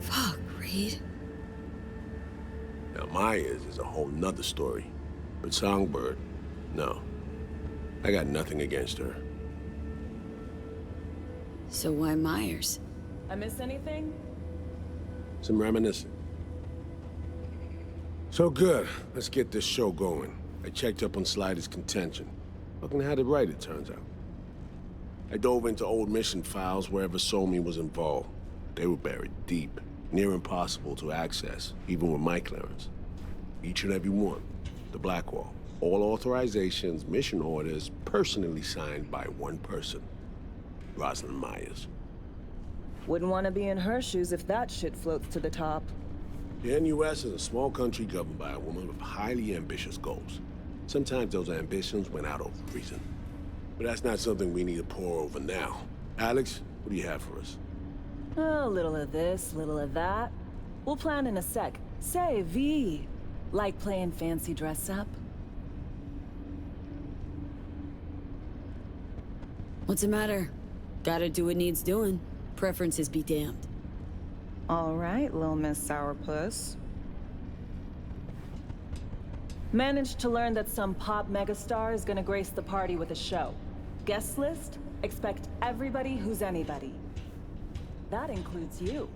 Fuck, Reed. Now, Myers is a whole nother story. But Songbird, no. I got nothing against her. So why Myers? I miss anything? Some reminiscing. So good. Let's get this show going. I checked up on Slider's contention. Fucking had it right, it turns out. I dove into old mission files wherever Somi was involved. They were buried deep, near impossible to access, even with my clearance. Each and every one. The Blackwall. All authorizations, mission orders, personally signed by one person. Rosalind Myers. Wouldn't want to be in her shoes if that shit floats to the top. The NUS is a small country governed by a woman with highly ambitious goals. Sometimes those ambitions went out of reason. But that's not something we need to pour over now. Alex, what do you have for us? A little of this, little of that. We'll plan in a sec. Say, V, like playing fancy dress up? What's the matter? Gotta do what needs doing. Preferences be damned. All right, little Miss Sourpuss. Managed to learn that some pop megastar is gonna grace the party with a show. Guest list? Expect everybody who's anybody. That includes you.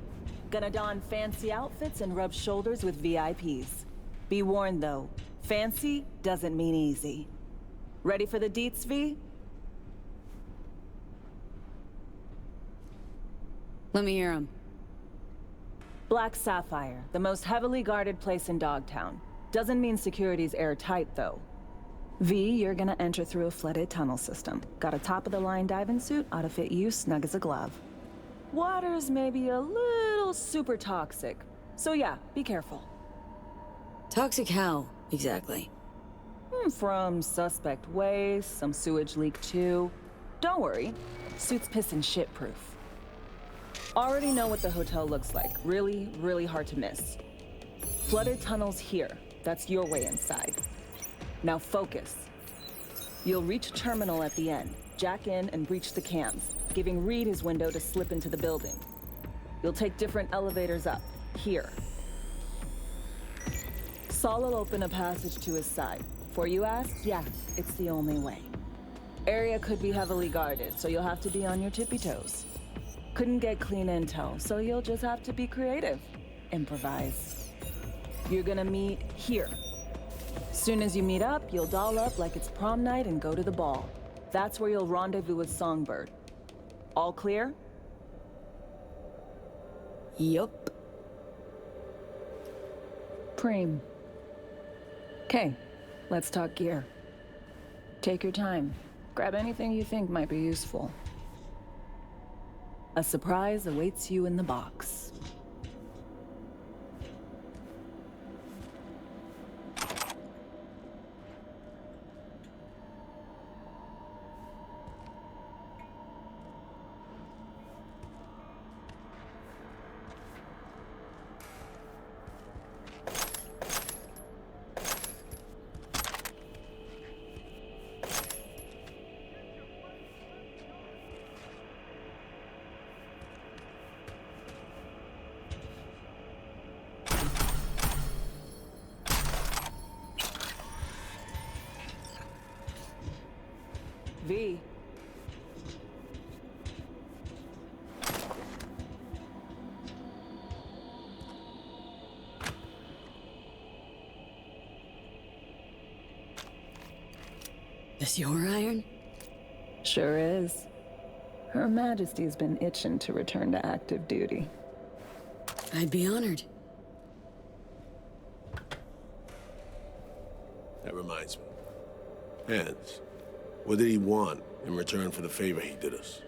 Gonna don fancy outfits and rub shoulders with VIPs. Be warned though, fancy doesn't mean easy. Ready for the deets, V? Let me hear him. Black Sapphire, the most heavily guarded place in Dogtown. Doesn't mean security's airtight, though. V, you're gonna enter through a flooded tunnel system. Got a top-of-the-line diving suit, ought to fit you snug as a glove. Water's maybe a little super toxic. So yeah, be careful. Toxic how, exactly? From suspect waste, some sewage leak too. Don't worry, suit's piss and shit proof. Already know what the hotel looks like. Really, really hard to miss. Flooded tunnels here. That's your way inside. Now focus. You'll reach a terminal at the end. Jack in and breach the cams, giving Reed his window to slip into the building. You'll take different elevators up, here. Saul will open a passage to his side. Before you ask, yeah, it's the only way. Area could be heavily guarded, so you'll have to be on your tippy toes. Couldn't get clean intel, so you'll just have to be creative. Improvise. You're gonna meet here. Soon as you meet up, you'll doll up like it's prom night and go to the ball. That's where you'll rendezvous with Songbird. All clear? Yup. Preem. Okay, let's talk gear. Take your time. Grab anything you think might be useful. A surprise awaits you in the box. V. This your iron? Sure is. Her Majesty's been itching to return to active duty. I'd be honored. That reminds me. Hans, what did he want in return for the favor he did us?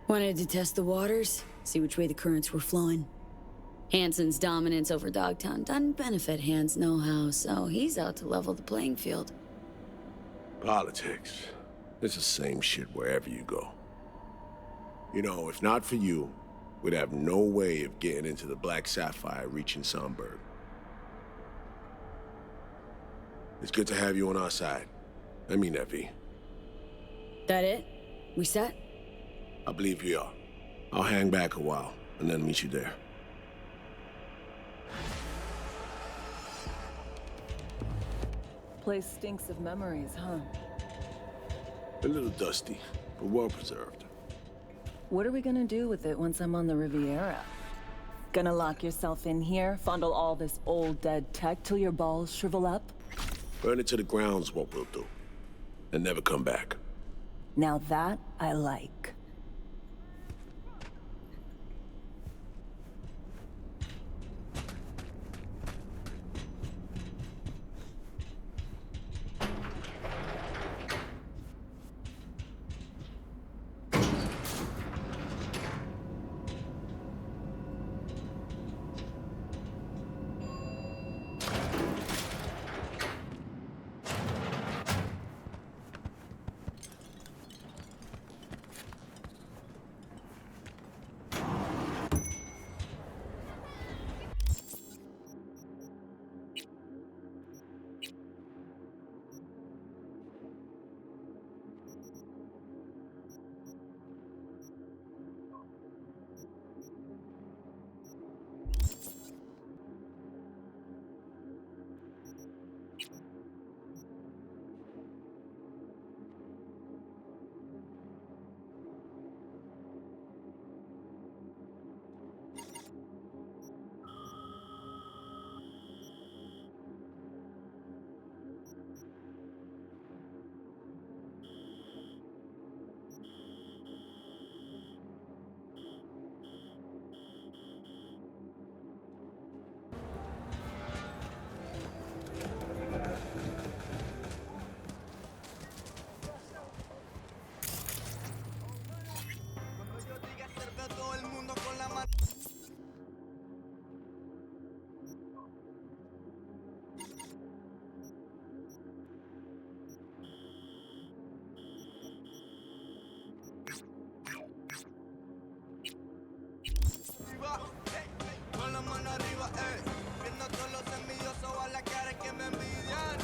Wanted to test the waters, see which way the currents were flowing. Hansen's dominance over Dogtown doesn't benefit Hans no-how, so he's out to level the playing field. Politics. It's the same shit wherever you go. You know, if not for you, we'd have no way of getting into the Black Sapphire reaching Sonberg. It's good to have you on our side. I mean that, V. That it? We set? I believe we are. I'll hang back a while, and then meet you there. Place stinks of memories, huh? A little dusty, but well preserved. What are we gonna do with it once I'm on the Riviera? Gonna lock yourself in here, fondle all this old dead tech till your balls shrivel up? Burn it to the ground's what we'll do. And never come back. Now that I like. Con la mano arriba, viendo todos los envidiosos a la cara que me envidian.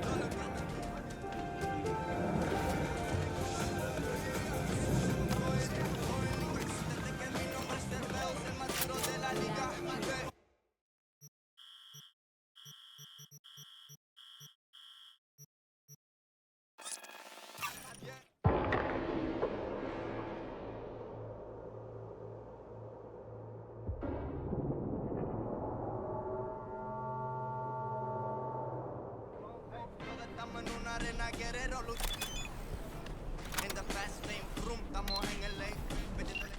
Todo lo que me desde que mi nombre es Cerveo, es el más duro de la liga. Estamos en una arena guerrero. In the fast lane, vroom, estamos en el lane. Metiéndole.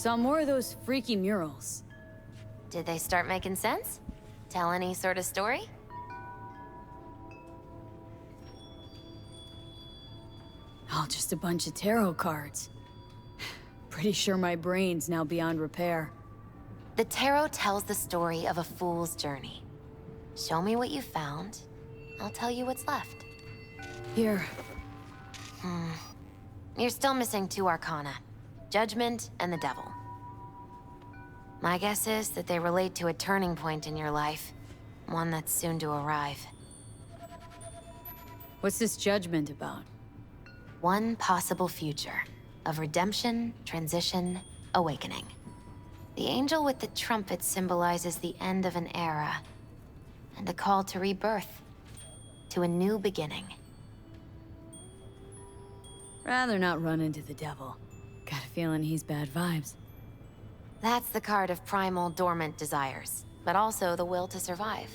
Saw more of those freaky murals. Did they start making sense? Tell any sort of story? Oh, just a bunch of tarot cards. Pretty sure my brain's now beyond repair. The tarot tells the story of a fool's journey. Show me what you found. I'll tell you what's left. Here. You're still missing 2 arcana. Judgment and the Devil. My guess is that they relate to a turning point in your life. One that's soon to arrive. What's this judgment about? One possible future of redemption, transition, awakening. The angel with the trumpet symbolizes the end of an era and a call to rebirth, to a new beginning. Rather not run into the devil. Got a feeling he's bad vibes. That's the card of primal dormant desires, but also the will to survive.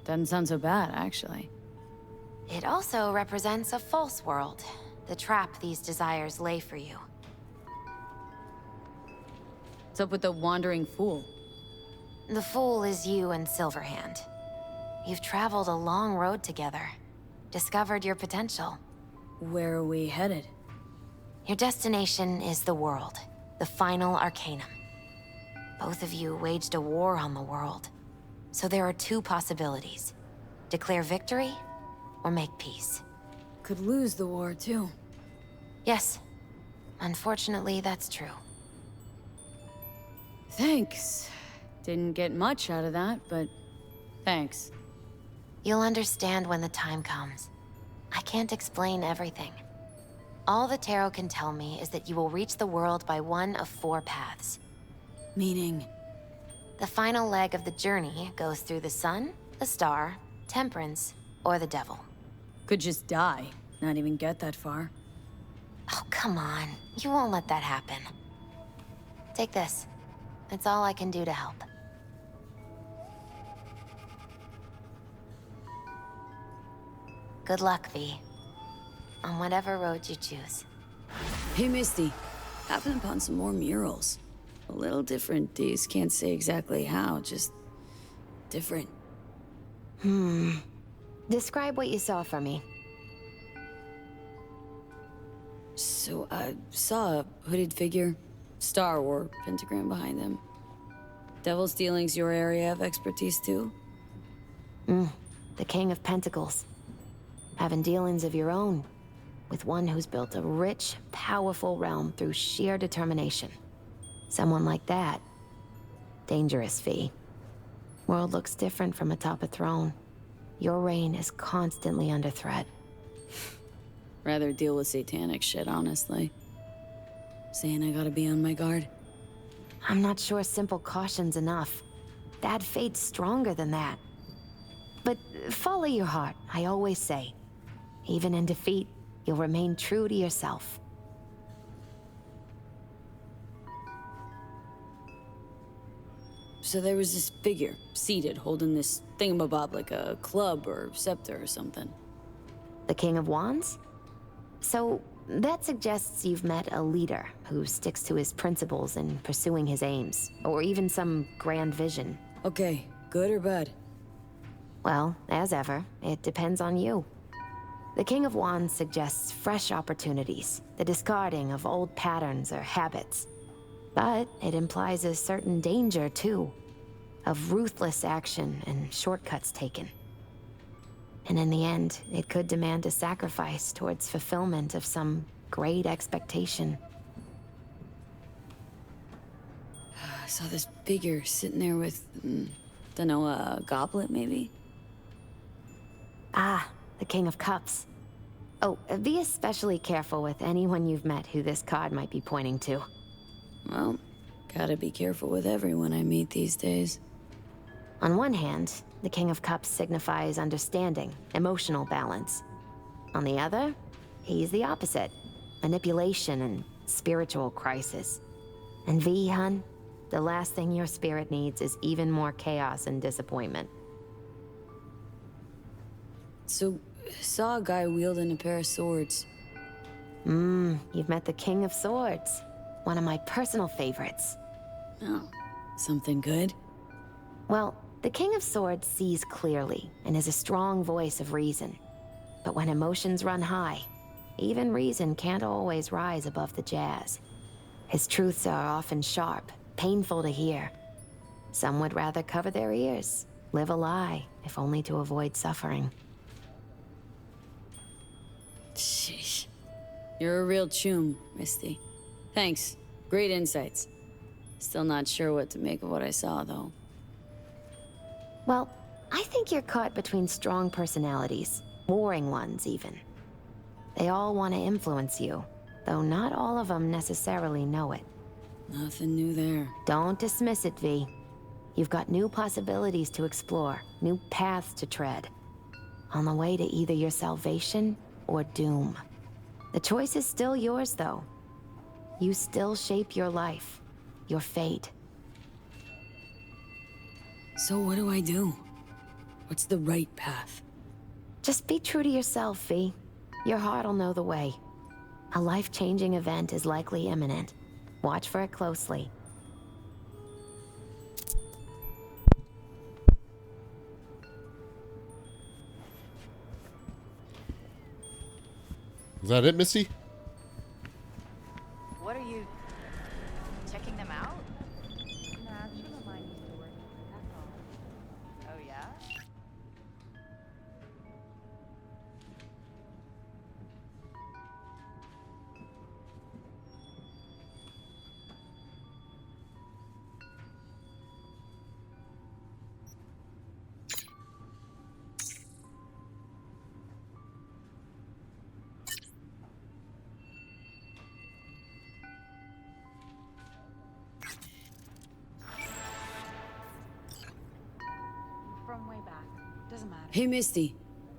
Doesn't sound so bad, actually. It also represents a false world, the trap these desires lay for you. What's up with the wandering fool? The fool is you and Silverhand. You've traveled a long road together, discovered your potential. Where are we headed? Your destination is the world, the final arcanum. Both of you waged a war on the world. So there are 2 possibilities. Declare victory, or make peace. Could lose the war, too. Yes. Unfortunately, that's true. Thanks. Didn't get much out of that, but thanks. You'll understand when the time comes. I can't explain everything. All the tarot can tell me is that you will reach the world by one of 4 paths. Meaning? The final leg of the journey goes through the sun, the star, temperance, or the devil. Could just die, not even get that far. Oh, come on. You won't let that happen. Take this. It's all I can do to help. Good luck, V. On whatever road you choose. Hey, Misty. Happened upon some more murals. A little different, D's. Can't say exactly how, just different. Describe what you saw for me. So, I saw a hooded figure, star or pentagram behind them. Devil's Dealing's your area of expertise, too? The King of Pentacles. Having dealings of your own, with one who's built a rich, powerful realm through sheer determination. Someone like that. Dangerous, V. World looks different from atop a throne. Your reign is constantly under threat. Rather deal with satanic shit, honestly. Saying I gotta be on my guard. I'm not sure simple caution's enough. Bad fate's stronger than that. But follow your heart, I always say. Even in defeat, you'll remain true to yourself. So there was this figure, seated, holding this thingamabob like a club or scepter or something. The King of Wands? So, that suggests you've met a leader who sticks to his principles in pursuing his aims, or even some grand vision. Okay, good or bad? Well, as ever, it depends on you. The King of Wands suggests fresh opportunities, the discarding of old patterns or habits. But it implies a certain danger, too, of ruthless action and shortcuts taken. And in the end, it could demand a sacrifice towards fulfillment of some great expectation. I saw this figure sitting there with, dunno, a goblet, maybe? Ah, the King of Cups. Oh, be especially careful with anyone you've met who this card might be pointing to. Well, gotta be careful with everyone I meet these days. On one hand, the King of Cups signifies understanding, emotional balance. On the other, he's the opposite, manipulation and spiritual crisis. And V, hun, the last thing your spirit needs is even more chaos and disappointment. So, saw a guy wielding a pair of swords. You've met the King of Swords. One of my personal favorites. Oh, something good? Well, the King of Swords sees clearly and is a strong voice of reason. But when emotions run high, even reason can't always rise above the jazz. His truths are often sharp, painful to hear. Some would rather cover their ears, live a lie, if only to avoid suffering. Sheesh. You're a real chum, Misty. Thanks. Great insights. Still not sure what to make of what I saw, though. Well, I think you're caught between strong personalities, warring ones even. They all want to influence you, though not all of them necessarily know it. Nothing new there. Don't dismiss it, V. You've got new possibilities to explore, new paths to tread. On the way to either your salvation or doom. The choice is still yours, though. You still shape your life, your fate. So what do I do? What's the right path? Just be true to yourself, V. Your heart'll know the way. A life-changing event is likely imminent. Watch for it closely. Is that it, Misty? What are you... checking them out? Nah, shouldn't mind used to work. That's all. Oh, yeah? From way back. Doesn't matter. Hey, Misty.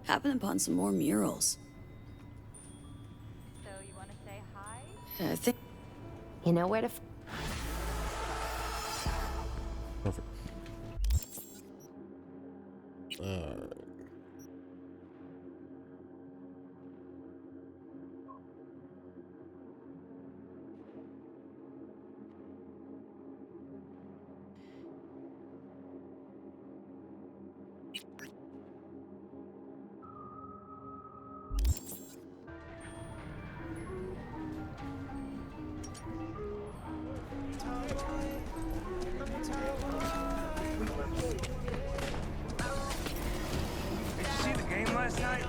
Happened upon some more murals. So you want to say hi? I think... You know where to... Perfect. Alright. Did you see the game last night?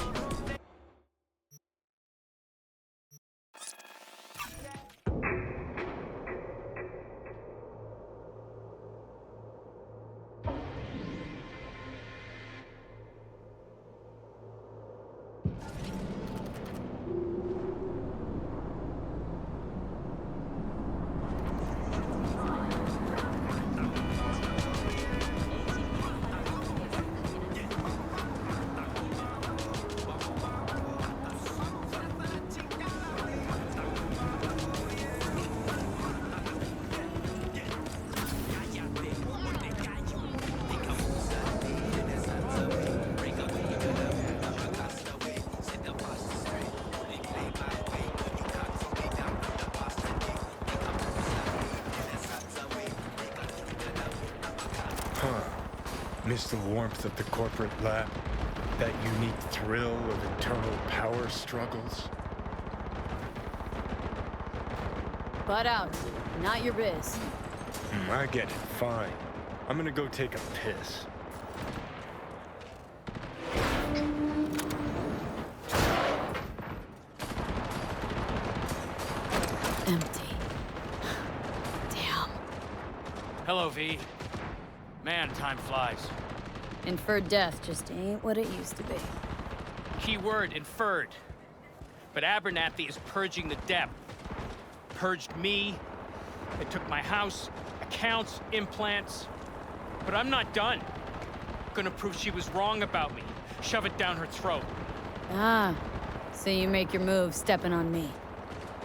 Miss the warmth of the corporate lab? That unique thrill of internal power struggles? Butt out. Not your biz. I get it, fine. I'm gonna go take a piss. Empty. Damn. Hello, V. Man, time flies. Inferred death just ain't what it used to be. Keyword, inferred. But Abernathy is purging the depth. Purged me. They took my house, accounts, implants. But I'm not done. Gonna prove she was wrong about me. Shove it down her throat. Ah, so you make your move stepping on me.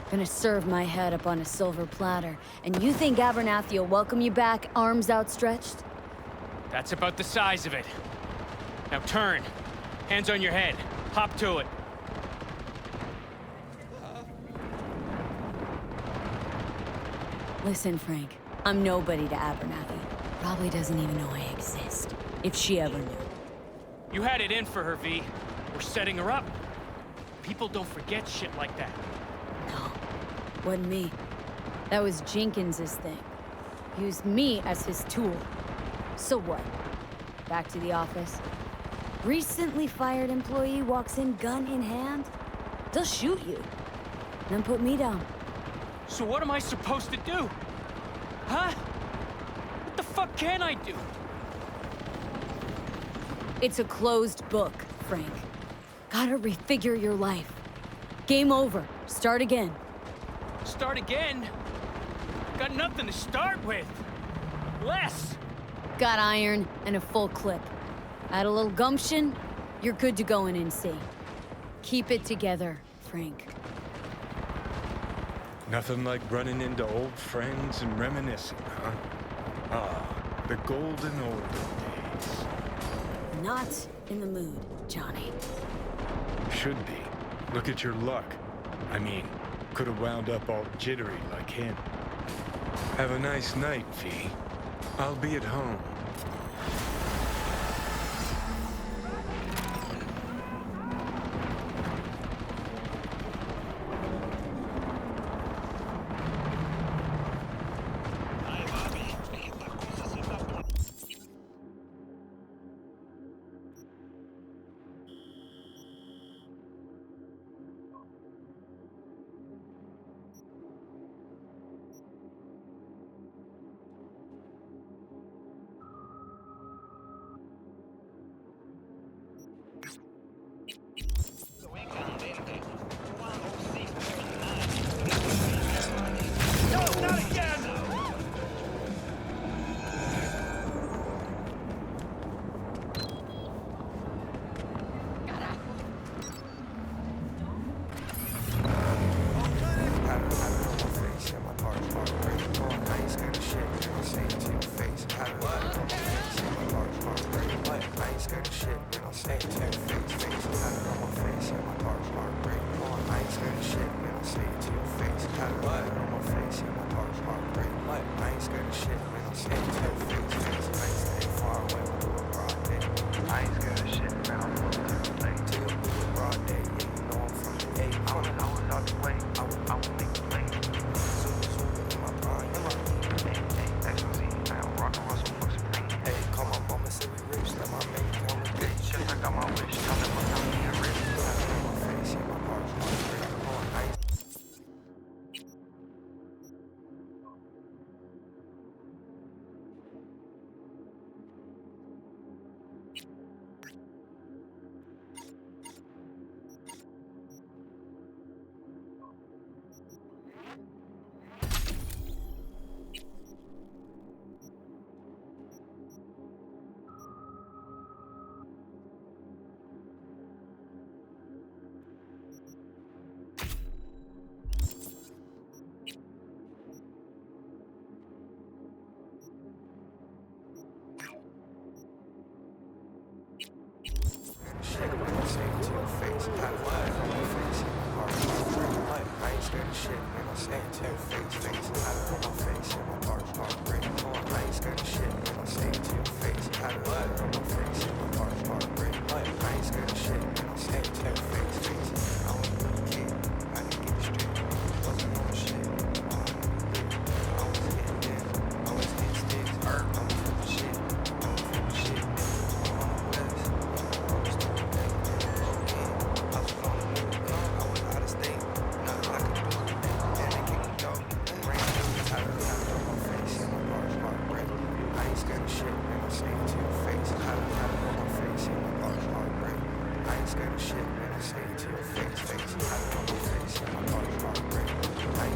Gonna serve my head up on a silver platter. And you think Abernathy will welcome you back, arms outstretched? That's about the size of it. Now turn. Hands on your head. Hop to it. Listen, Frank, I'm nobody to Abernathy. Probably doesn't even know I exist, if she ever knew. You had it in for her, V. We're setting her up. People don't forget shit like that. No, wasn't me. That was Jenkins's thing. Used me as his tool. So what? Back to the office. Recently fired employee walks in gun in hand. They'll shoot you. Then put me down. So what am I supposed to do? Huh? What the fuck can I do? It's a closed book, Frank. Gotta refigure your life. Game over. Start again. Start again? Got nothing to start with. Less. Got iron and a full clip. Add a little gumption, you're good to go in NC. Keep it together, Frank. Nothing like running into old friends and reminiscing, huh? Ah, the golden olden days. Not in the mood, Johnny. Should be. Look at your luck. I mean, could have wound up all jittery like him. Have a nice night, V. I'll be at home. I ain't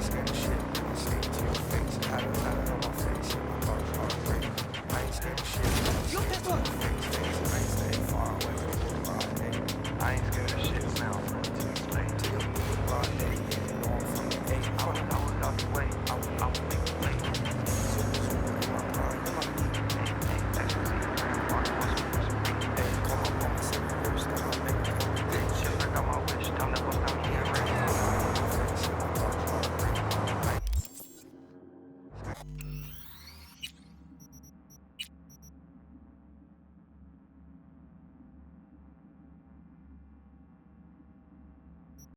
scared of shit, man. I say it to your face. I don't know my face.